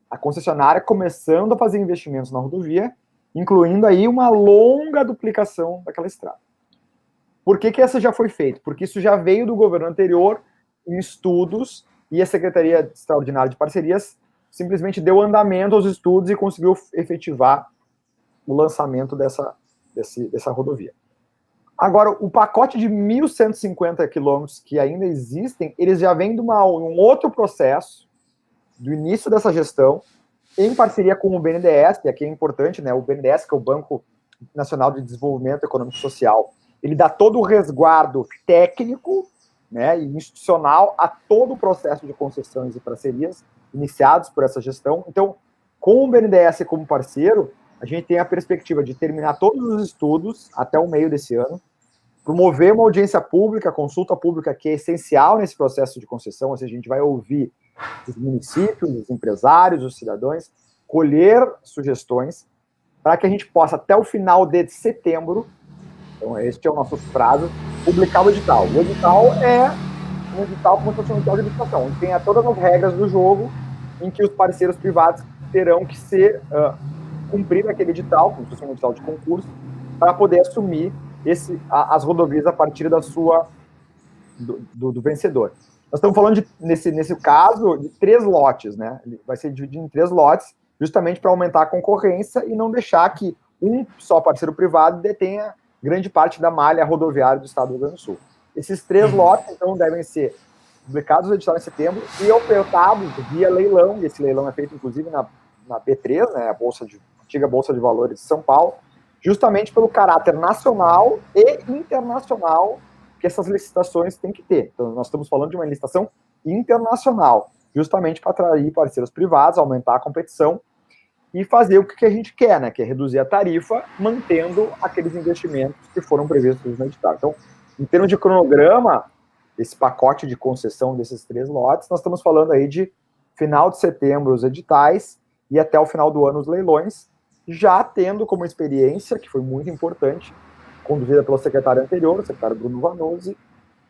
a concessionária começando a fazer investimentos na rodovia, incluindo aí uma longa duplicação daquela estrada. Por que essa já foi feita? Porque isso já veio do governo anterior em estudos e a Secretaria Extraordinária de Parcerias simplesmente deu andamento aos estudos e conseguiu efetivar o lançamento dessa rodovia. Agora, o pacote de 1.150 quilômetros que ainda existem, eles já vêm de um outro processo, do início dessa gestão, em parceria com o BNDES, que aqui é importante, né? O BNDES, que é o Banco Nacional de Desenvolvimento Econômico e Social, ele dá todo o resguardo técnico, né, e institucional a todo o processo de concessões e parcerias iniciados por essa gestão. Então, com o BNDES como parceiro, a gente tem a perspectiva de terminar todos os estudos até o meio desse ano, promover uma audiência pública, consulta pública, que é essencial nesse processo de concessão, ou seja, a gente vai ouvir os municípios, os empresários, os cidadãos, colher sugestões para que a gente possa, até o final de setembro, então este é o nosso prazo, publicar o edital. O edital é um edital como se fosse um edital de licitação, onde tem todas as regras do jogo em que os parceiros privados terão que cumprir aquele edital, como se fosse um edital de concurso, para poder assumir as rodovias a partir do vencedor. Nós estamos falando, nesse caso, de 3 lotes, né? Vai ser dividido em 3 lotes, justamente para aumentar a concorrência e não deixar que um só parceiro privado detenha grande parte da malha rodoviária do estado do Rio Grande do Sul. Esses 3 lotes, então, devem ser publicados no edital em setembro e ofertados via leilão, e esse leilão é feito, inclusive, na B3, né, a antiga Bolsa de Valores de São Paulo, justamente pelo caráter nacional e internacional que essas licitações têm que ter. Então, nós estamos falando de uma licitação internacional, justamente para atrair parceiros privados, aumentar a competição e fazer o que a gente quer, né, que é reduzir a tarifa, mantendo aqueles investimentos que foram previstos no edital. Então, em termos de cronograma, esse pacote de concessão desses 3 lotes, nós estamos falando aí de final de setembro os editais e até o final do ano os leilões, já tendo como experiência, que foi muito importante, conduzida pelo secretário anterior, o secretário Bruno Vanuzzi,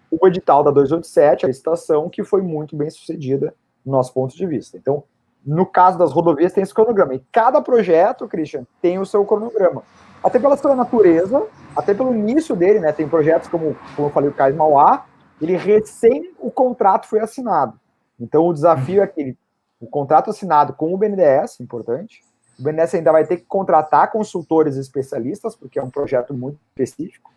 o edital da 287, a licitação, que foi muito bem sucedida do nosso ponto de vista. Então, no caso das rodovias, tem esse cronograma. E cada projeto, Christian, tem o seu cronograma. Até pela sua natureza, até pelo início dele, né? Tem projetos como eu falei, o Cais Mauá, ele o contrato foi assinado. Então, o desafio é que o contrato assinado com o BNDES, importante, o BNDES ainda vai ter que contratar consultores especialistas, porque é um projeto muito específico,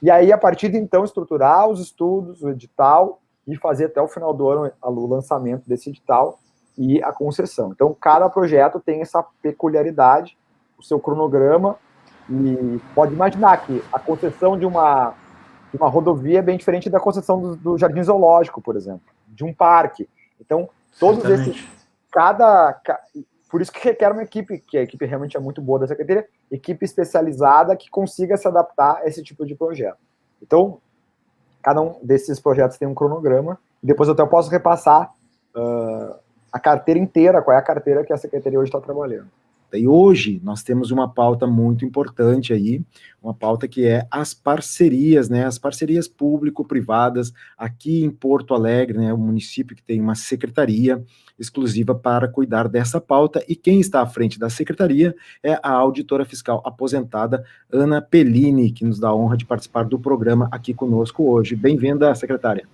e aí, a partir de então, estruturar os estudos, o edital, e fazer até o final do ano o lançamento desse edital e a concessão. Então, cada projeto tem essa peculiaridade, o seu cronograma, e pode imaginar que a concessão de uma rodovia é bem diferente da concessão do Jardim Zoológico, por exemplo, de um parque. Então, todos esses... Por isso que requer uma equipe, que a equipe realmente é muito boa da Secretaria, equipe especializada que consiga se adaptar a esse tipo de projeto. Então, cada um desses projetos tem um cronograma, e depois eu até posso repassar a carteira inteira, qual é a carteira que a Secretaria hoje está trabalhando. E hoje nós temos uma pauta muito importante aí, uma pauta que é as parcerias, né, as parcerias público-privadas aqui em Porto Alegre, né, o município que tem uma secretaria exclusiva para cuidar dessa pauta, e quem está à frente da secretaria é a auditora fiscal aposentada Ana Pellini, que nos dá a honra de participar do programa aqui conosco hoje. Bem-vinda, secretária.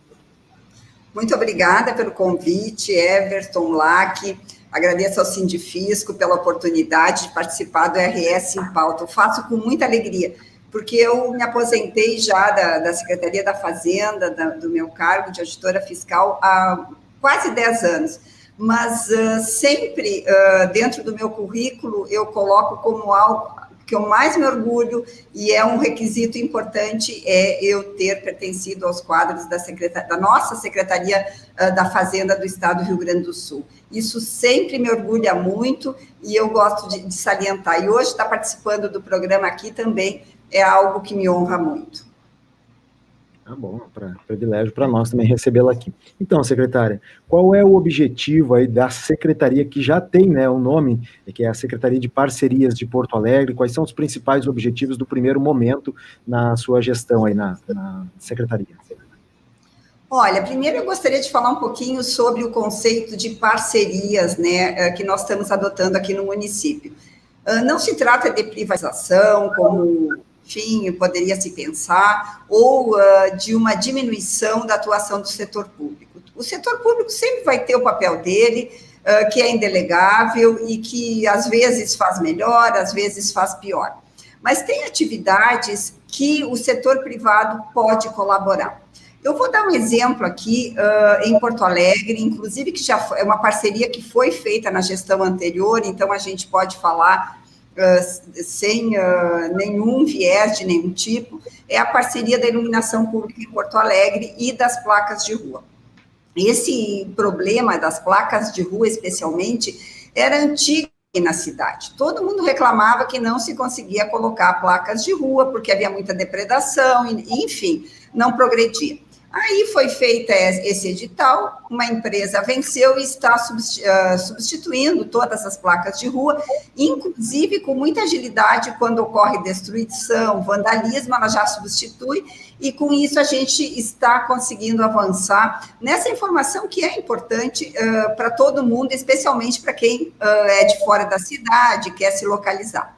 Muito obrigada pelo convite, Everton Lack. Agradeço ao Sindifisco pela oportunidade de participar do RS em Pauta. Eu faço com muita alegria. porque eu me aposentei já da Secretaria da Fazenda, do meu cargo de auditora fiscal, há quase 10 anos. Mas sempre, dentro do meu currículo, eu coloco como algo que eu mais me orgulho, e é um requisito importante, é eu ter pertencido aos quadros da nossa Secretaria da Fazenda do Estado do Rio Grande do Sul. Isso sempre me orgulha muito, e eu gosto de salientar. E hoje estar participando do programa aqui também é algo que me honra muito. Tá bom, privilégio para nós também recebê-la aqui. Então, secretária, qual é o objetivo aí da secretaria que já tem, né, o nome, que é a Secretaria de Parcerias de Porto Alegre? Quais são os principais objetivos do primeiro momento na sua gestão aí na secretaria? Olha, primeiro eu gostaria de falar um pouquinho sobre o conceito de parcerias, né, que nós estamos adotando aqui no município. Não se trata de privatização, como, enfim, poderia se pensar, ou de uma diminuição da atuação do setor público. O setor público sempre vai ter o papel dele, que é indelegável e que às vezes faz melhor, às vezes faz pior. Mas tem atividades que o setor privado pode colaborar. Eu vou dar um exemplo aqui em Porto Alegre, inclusive que já é uma parceria que foi feita na gestão anterior, então a gente pode falar sem nenhum viés de nenhum tipo, é a parceria da iluminação pública em Porto Alegre e das placas de rua. Esse problema das placas de rua, especialmente, era antigo na cidade. Todo mundo reclamava que não se conseguia colocar placas de rua, porque havia muita depredação, enfim, não progredia. Aí foi feita esse edital, uma empresa venceu e está substituindo todas as placas de rua, inclusive com muita agilidade, quando ocorre destruição, vandalismo, ela já substitui, e com isso a gente está conseguindo avançar nessa informação que é importante para todo mundo, especialmente para quem é de fora da cidade, quer se localizar.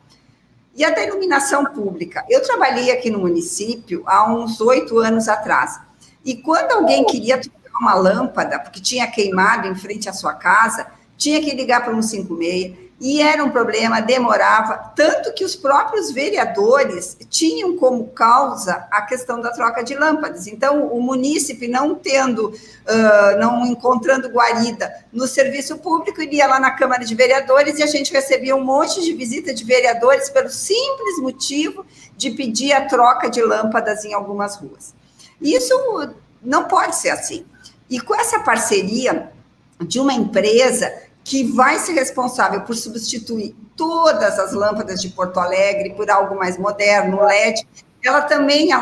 E a da iluminação pública. Eu trabalhei aqui no município há uns 8 anos atrás. E quando alguém queria trocar uma lâmpada, porque tinha queimado em frente à sua casa, tinha que ligar para o 156, e era um problema, demorava, tanto que os próprios vereadores tinham como causa a questão da troca de lâmpadas. Então, o munícipe não encontrando guarida no serviço público, ele ia lá na Câmara de Vereadores e a gente recebia um monte de visita de vereadores pelo simples motivo de pedir a troca de lâmpadas em algumas ruas. Isso não pode ser assim. E com essa parceria de uma empresa que vai ser responsável por substituir todas as lâmpadas de Porto Alegre por algo mais moderno, LED, ela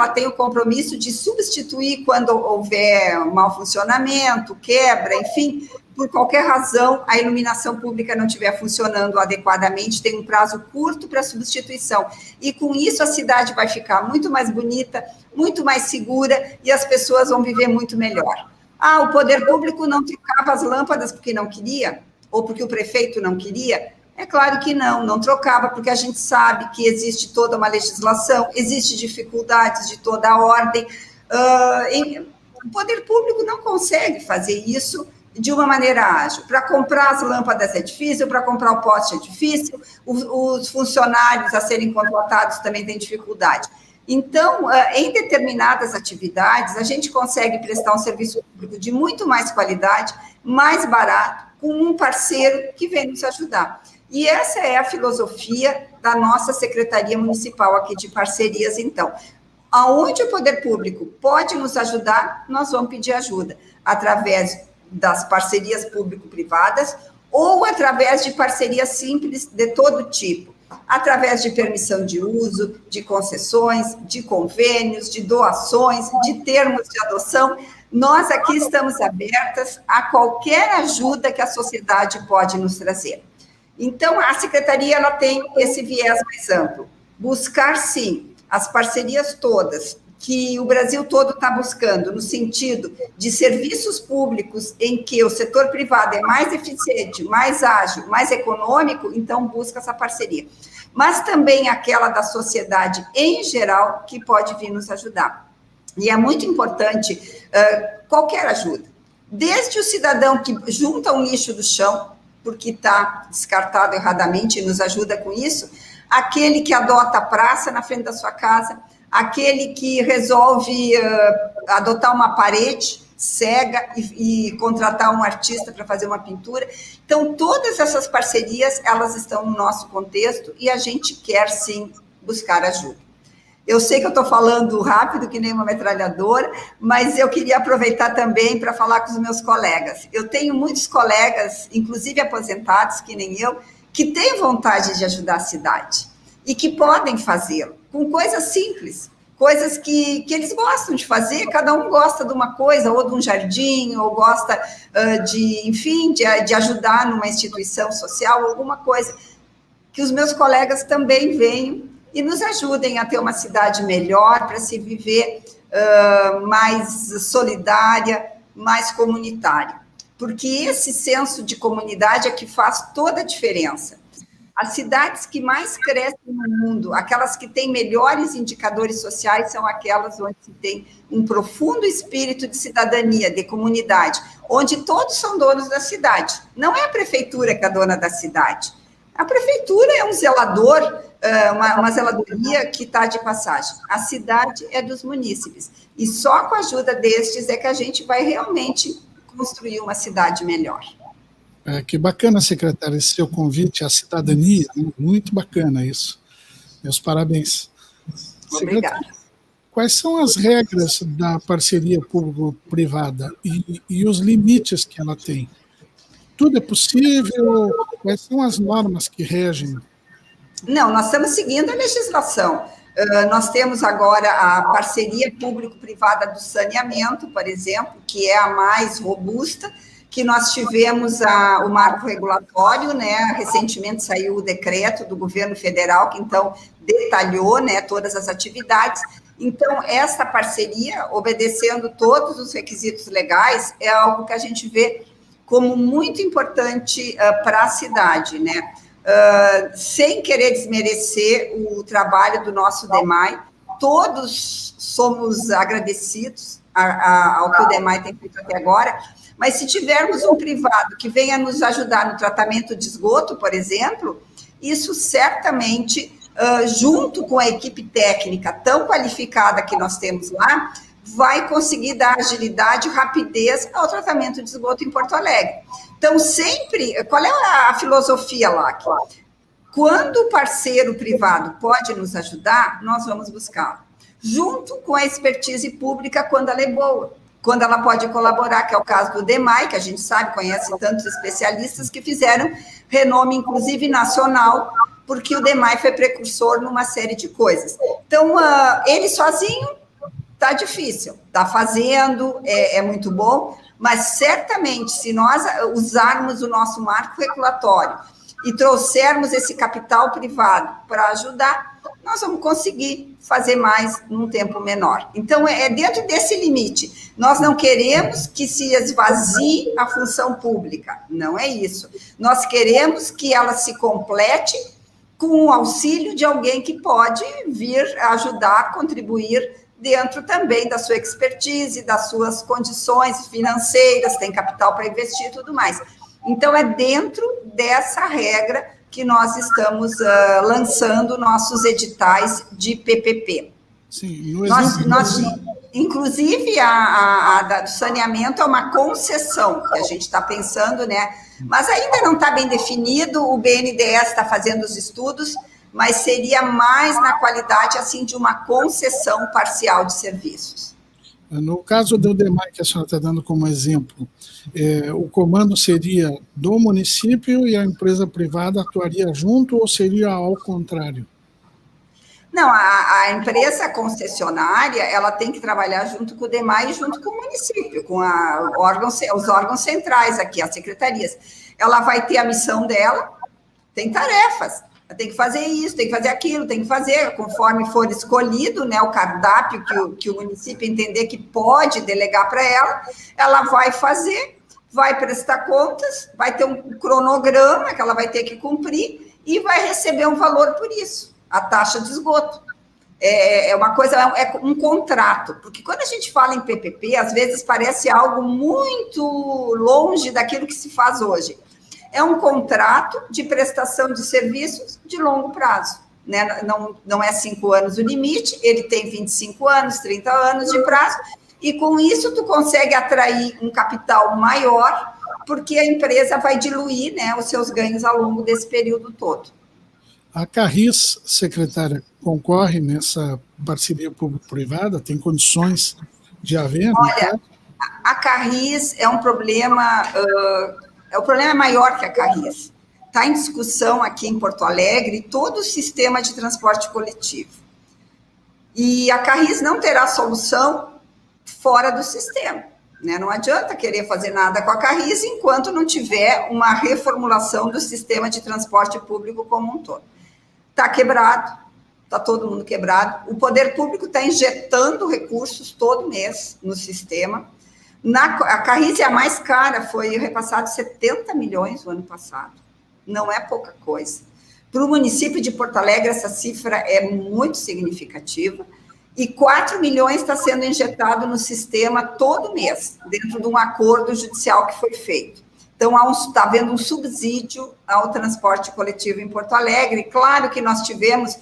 tem o compromisso de substituir quando houver mau funcionamento, quebra, enfim, por qualquer razão, a iluminação pública não estiver funcionando adequadamente, tem um prazo curto para substituição. E com isso a cidade vai ficar muito mais bonita, muito mais segura e as pessoas vão viver muito melhor. O poder público não trocava as lâmpadas porque não queria? Ou porque o prefeito não queria? É claro que não trocava, porque a gente sabe que existe toda uma legislação, existe dificuldades de toda a ordem. O poder público não consegue fazer isso de uma maneira ágil. Para comprar as lâmpadas é difícil, para comprar o poste é difícil, os funcionários a serem contratados também têm dificuldade. Então, em determinadas atividades, a gente consegue prestar um serviço público de muito mais qualidade, mais barato, com um parceiro que vem nos ajudar. E essa é a filosofia da nossa Secretaria Municipal aqui de Parcerias, então. Aonde o poder público pode nos ajudar, nós vamos pedir ajuda, através das parcerias público-privadas ou através de parcerias simples de todo tipo, através de permissão de uso, de concessões, de convênios, de doações, de termos de adoção. Nós aqui estamos abertas a qualquer ajuda que a sociedade pode nos trazer. Então, a Secretaria ela tem esse viés mais amplo. Buscar, sim, as parcerias todas que o Brasil todo está buscando, no sentido de serviços públicos em que o setor privado é mais eficiente, mais ágil, mais econômico, então busca essa parceria. Mas também aquela da sociedade em geral que pode vir nos ajudar. E é muito importante qualquer ajuda. Desde o cidadão que junta um lixo do chão, porque está descartado erradamente e nos ajuda com isso, aquele que adota a praça na frente da sua casa, aquele que resolve adotar uma parede cega e contratar um artista para fazer uma pintura. Então, todas essas parcerias, elas estão no nosso contexto e a gente quer, sim, buscar ajuda. Eu sei que eu estou falando rápido, que nem uma metralhadora, mas eu queria aproveitar também para falar com os meus colegas. Eu tenho muitos colegas, inclusive aposentados, que nem eu, que têm vontade de ajudar a cidade e que podem fazê-lo com coisas simples, coisas que eles gostam de fazer, cada um gosta de uma coisa, ou de um jardim, ou gosta de ajudar numa instituição social, alguma coisa, que os meus colegas também venham e nos ajudem a ter uma cidade melhor, para se viver mais solidária, mais comunitária. Porque esse senso de comunidade é que faz toda a diferença. As cidades que mais crescem no mundo, aquelas que têm melhores indicadores sociais, são aquelas onde se tem um profundo espírito de cidadania, de comunidade, onde todos são donos da cidade. Não é a prefeitura que é dona da cidade. A prefeitura é um zelador, uma zeladoria que está de passagem. A cidade é dos munícipes. E só com a ajuda destes é que a gente vai realmente construir uma cidade melhor. Que bacana, secretária, esse seu convite à cidadania, muito bacana isso. Meus parabéns. Obrigada. Quais são as regras da parceria público-privada e os limites que ela tem? Tudo é possível? Quais são as normas que regem? Não, nós estamos seguindo a legislação. Nós temos agora a parceria público-privada do saneamento, por exemplo, que é a mais robusta, que nós tivemos o marco regulatório, né? Recentemente saiu o decreto do governo federal, que então detalhou, né, todas as atividades. Então, essa parceria, obedecendo todos os requisitos legais, é algo que a gente vê como muito importante para a cidade, né? Sem querer desmerecer o trabalho do nosso DEMAI, todos somos agradecidos ao que o DEMAI tem feito até agora, mas se tivermos um privado que venha nos ajudar no tratamento de esgoto, por exemplo, isso certamente, junto com a equipe técnica tão qualificada que nós temos lá, vai conseguir dar agilidade e rapidez ao tratamento de esgoto em Porto Alegre. Então, sempre, qual é a filosofia lá? Quando o parceiro privado pode nos ajudar, nós vamos buscá-lo. Junto com a expertise pública, quando ela é boa, quando ela pode colaborar, que é o caso do DEMAI, que a gente sabe, conhece tantos especialistas que fizeram renome, inclusive nacional, porque o DEMAI foi precursor numa série de coisas. Então, ele sozinho está difícil, está fazendo, é muito bom, mas certamente, se nós usarmos o nosso marco regulatório e trouxermos esse capital privado para ajudar, nós vamos conseguir fazer mais num tempo menor. Então, é dentro desse limite. Nós não queremos que se esvazie a função pública, não é isso. Nós queremos que ela se complete com o auxílio de alguém que pode vir ajudar, contribuir dentro também da sua expertise, das suas condições financeiras, tem capital para investir e tudo mais. Então, é dentro dessa regra que nós estamos lançando nossos editais de PPP. Sim, inclusive, a do saneamento é uma concessão que a gente está pensando, né? Mas ainda não está bem definido, o BNDES está fazendo os estudos, mas seria mais na qualidade, assim, de uma concessão parcial de serviços. No caso do DEMAI, que a senhora está dando como exemplo, o comando seria do município e a empresa privada atuaria junto ou seria ao contrário? Não, a empresa concessionária, ela tem que trabalhar junto com o DEMAI e junto com o município, com os órgãos centrais aqui, as secretarias. Ela vai ter a missão dela, tem tarefas. Tem que fazer isso, tem que fazer aquilo, tem que fazer, conforme for escolhido, né, o cardápio que o município entender que pode delegar para ela vai fazer, vai prestar contas, vai ter um cronograma que ela vai ter que cumprir e vai receber um valor por isso, a taxa de esgoto. É uma coisa, é um contrato, porque quando a gente fala em PPP, às vezes parece algo muito longe daquilo que se faz hoje. É um contrato de prestação de serviços de longo prazo. né? Não é 5 anos o limite, ele tem 25 anos, 30 anos de prazo, e com isso tu consegue atrair um capital maior, porque a empresa vai diluir, né, os seus ganhos ao longo desse período todo. A Carris, secretária, concorre nessa parceria público-privada? Tem condições de haver? Olha, a Carris é um problema, o problema é maior que a Carris. Está em discussão aqui em Porto Alegre todo o sistema de transporte coletivo. E a Carris não terá solução fora do sistema, né? Não adianta querer fazer nada com a Carris enquanto não tiver uma reformulação do sistema de transporte público como um todo. Está quebrado, está todo mundo quebrado. O poder público está injetando recursos todo mês no sistema. A Carris é a mais cara, foi repassado 70 milhões no ano passado. Não é pouca coisa. Para o município de Porto Alegre, essa cifra é muito significativa. E 4 milhões está sendo injetado no sistema todo mês, dentro de um acordo judicial que foi feito. Então, está havendo um subsídio ao transporte coletivo em Porto Alegre. Claro que nós tivemos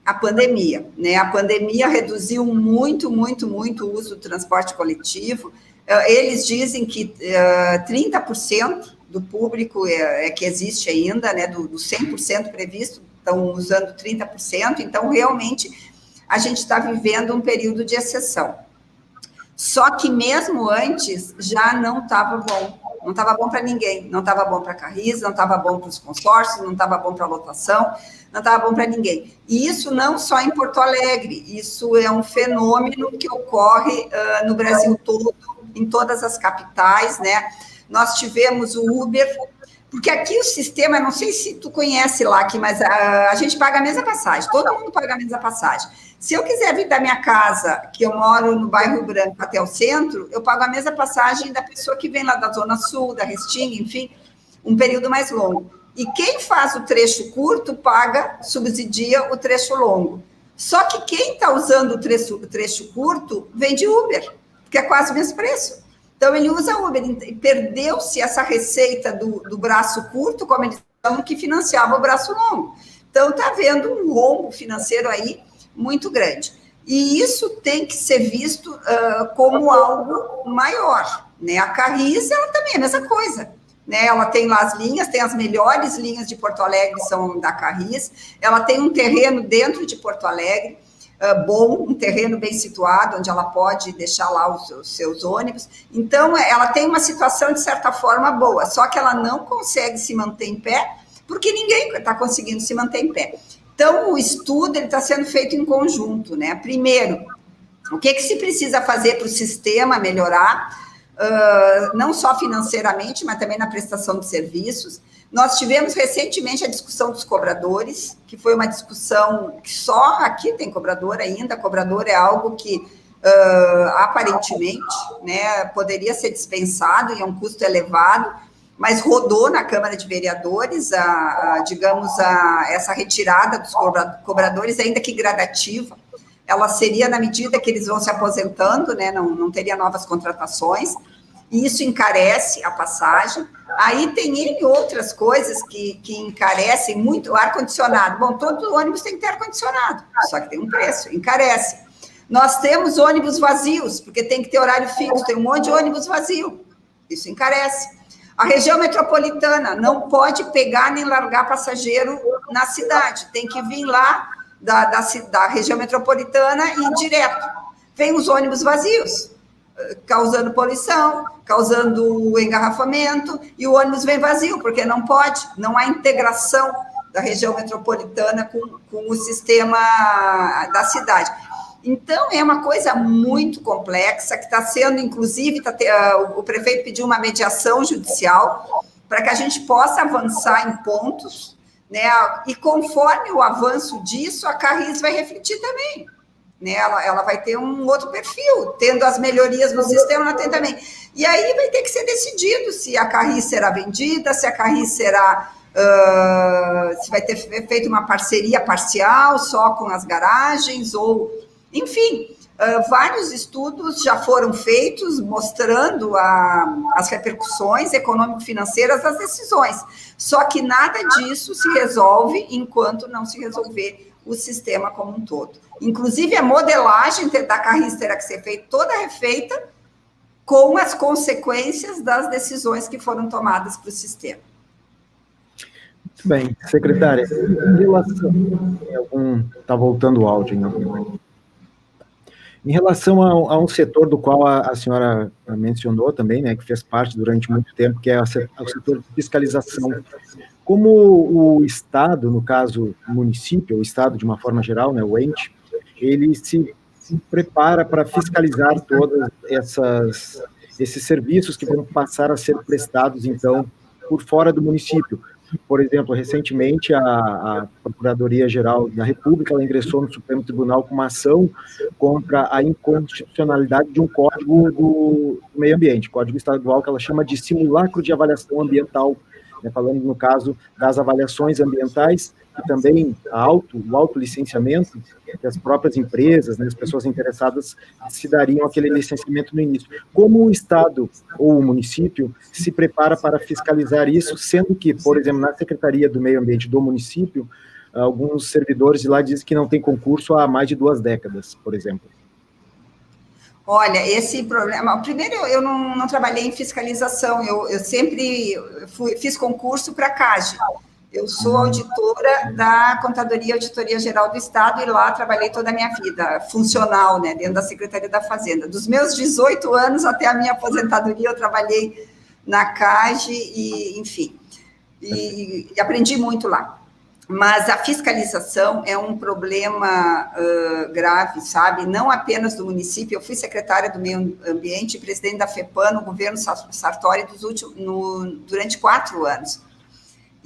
a pandemia, né? A pandemia reduziu muito, muito, muito o uso do transporte coletivo. Eles dizem que 30% do público que existe ainda, né, do 100% previsto, estão usando 30%, então, realmente, a gente está vivendo um período de exceção. Só que, mesmo antes, já não estava bom. Não estava bom para ninguém. Não estava bom para a Carris, não estava bom para os consórcios, não estava bom para a lotação, não estava bom para ninguém. E isso não só em Porto Alegre, isso é um fenômeno que ocorre no Brasil todo, em todas as capitais, né? Nós tivemos o Uber, porque aqui o sistema, não sei se tu conhece lá aqui, mas a gente paga a mesma passagem, todo mundo paga a mesma passagem. Se eu quiser vir da minha casa, que eu moro no bairro Branco, até o centro, eu pago a mesma passagem da pessoa que vem lá da Zona Sul, da Restinga, enfim, um período mais longo. E quem faz o trecho curto subsidia o trecho longo. Só que quem está usando o trecho curto vem de Uber, que é quase o mesmo preço. Então, ele usa Uber. Perdeu-se essa receita do braço curto, como eles chamam, que financiava o braço longo. Então, está havendo um rombo financeiro aí muito grande. E isso tem que ser visto como algo maior, né? A Carris, ela também é a mesma coisa, né? Ela tem lá as linhas, tem as melhores linhas de Porto Alegre, são da Carris. Ela tem um terreno dentro de Porto Alegre, bom, um terreno bem situado, onde ela pode deixar lá os seus ônibus. Então, ela tem uma situação, de certa forma, boa, só que ela não consegue se manter em pé, porque ninguém está conseguindo se manter em pé. Então, o estudo está sendo feito em conjunto, né? Primeiro, o que se precisa fazer para o sistema melhorar, não só financeiramente, mas também na prestação de serviços. Nós tivemos recentemente a discussão dos cobradores, que foi uma discussão que só aqui tem cobrador ainda. Cobrador é algo que, aparentemente, né, poderia ser dispensado e é um custo elevado, mas rodou na Câmara de Vereadores, essa retirada dos cobradores, ainda que gradativa. Ela seria na medida que eles vão se aposentando, né, não teria novas contratações, e isso encarece a passagem. Aí tem N outras coisas que encarecem muito. O ar-condicionado. Bom, todo ônibus tem que ter ar-condicionado, só que tem um preço, encarece. Nós temos ônibus vazios, porque tem que ter horário fixo, tem um monte de ônibus vazio, isso encarece. A região metropolitana não pode pegar nem largar passageiro na cidade, tem que vir lá da região metropolitana e ir direto. Vem os ônibus vazios, causando poluição, causando engarrafamento, e o ônibus vem vazio, porque não pode, não há integração da região metropolitana com o sistema da cidade. Então, é uma coisa muito complexa, que está sendo, inclusive, o prefeito pediu uma mediação judicial para que a gente possa avançar em pontos, né? E conforme o avanço disso, a Carris vai refletir também, né? Ela vai ter um outro perfil, tendo as melhorias no sistema, ela tem também. E aí vai ter que ser decidido se a Carris será vendida, se a Carris será... se vai ter feito uma parceria parcial só com as garagens, ou... Enfim, vários estudos já foram feitos mostrando as repercussões econômico-financeiras das decisões. Só que nada disso se resolve enquanto não se resolver o sistema como um todo. Inclusive, a modelagem da carris terá que ser feita, toda refeita, com as consequências das decisões que foram tomadas para o sistema. Muito bem, secretária, em relação... Está voltando o áudio, não? Em relação a um setor do qual a senhora mencionou também, né, que fez parte durante muito tempo, que é o setor de fiscalização. Como o Estado, no caso o município, o Estado de uma forma geral, né, o ente, ele se prepara para fiscalizar todos esses serviços que vão passar a ser prestados, então, por fora do município. Por exemplo, recentemente, a Procuradoria-Geral da República ela ingressou no Supremo Tribunal com uma ação contra a inconstitucionalidade de um código do meio ambiente, código estadual que ela chama de simulacro de avaliação ambiental, né, falando, no caso, das avaliações ambientais e também o autolicenciamento, que as próprias empresas, né, as pessoas interessadas se dariam aquele licenciamento no início. Como o Estado ou o município se prepara para fiscalizar isso, sendo que, por exemplo, na Secretaria do Meio Ambiente do município, alguns servidores de lá dizem que não tem concurso há mais de 2 décadas, por exemplo? Olha, esse problema... Primeiro, eu não trabalhei em fiscalização, eu sempre fiz concurso para a CAGE. Eu sou auditora da Contadoria Auditoria Geral do Estado e lá trabalhei toda a minha vida funcional, né, dentro da Secretaria da Fazenda. Dos meus 18 anos até a minha aposentadoria, eu trabalhei na CAGE e, enfim, e aprendi muito lá. Mas a fiscalização é um problema grave, sabe? Não apenas do município. Eu fui secretária do Meio Ambiente e presidente da FEPAM no governo Sartori durante 4 anos.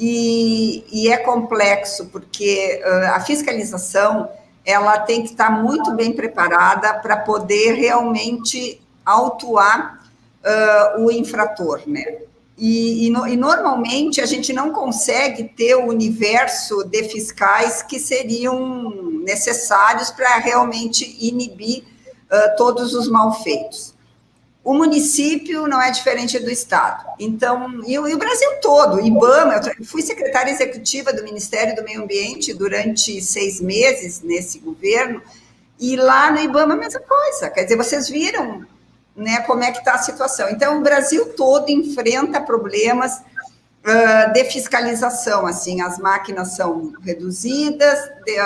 E é complexo, porque a fiscalização ela tem que estar muito bem preparada para poder realmente autuar o infrator, né? E normalmente a gente não consegue ter o universo de fiscais que seriam necessários para realmente inibir todos os malfeitos. O município não é diferente do Estado. Então, e o Brasil todo, IBAMA, eu fui secretária executiva do Ministério do Meio Ambiente durante 6 meses nesse governo, e lá no IBAMA a mesma coisa. Quer dizer, vocês viram, né, como é que está a situação. Então, o Brasil todo enfrenta problemas de fiscalização, assim, as máquinas são reduzidas,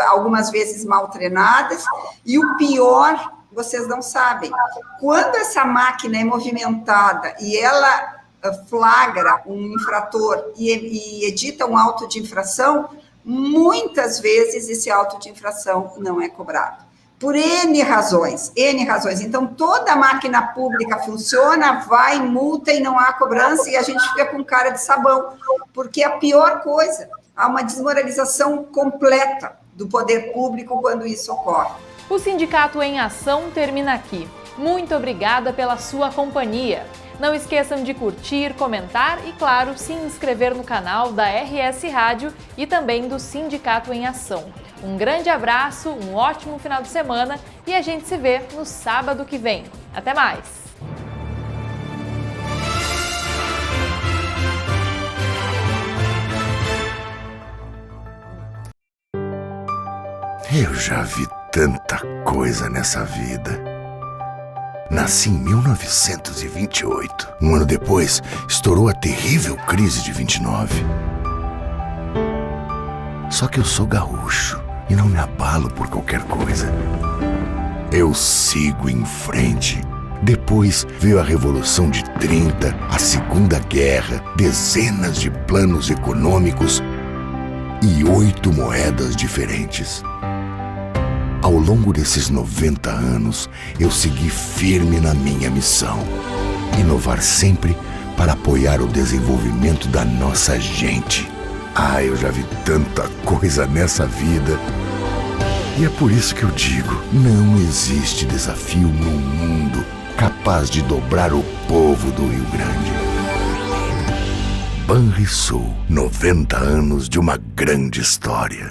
algumas vezes mal treinadas, e o pior... Vocês não sabem. Quando essa máquina é movimentada e ela flagra um infrator e edita um auto de infração, muitas vezes esse auto de infração não é cobrado. Por N razões, N razões. Então, toda a máquina pública funciona, vai, multa e não há cobrança, e a gente fica com cara de sabão, porque é a pior coisa, há uma desmoralização completa do poder público quando isso ocorre. O Sindicato em Ação termina aqui. Muito obrigada pela sua companhia. Não esqueçam de curtir, comentar e, claro, se inscrever no canal da RS Rádio e também do Sindicato em Ação. Um grande abraço, um ótimo final de semana e a gente se vê no sábado que vem. Até mais! Eu já vi tanta coisa nessa vida. Nasci em 1928. Um ano depois, estourou a terrível crise de 29. Só que eu sou gaúcho e não me abalo por qualquer coisa. Eu sigo em frente. Depois veio a Revolução de 30, a Segunda Guerra, dezenas de planos econômicos e 8 moedas diferentes. Ao longo desses 90 anos, eu segui firme na minha missão. Inovar sempre para apoiar o desenvolvimento da nossa gente. Eu já vi tanta coisa nessa vida. E é por isso que eu digo, não existe desafio no mundo capaz de dobrar o povo do Rio Grande. Banrisul, 90 anos de uma grande história.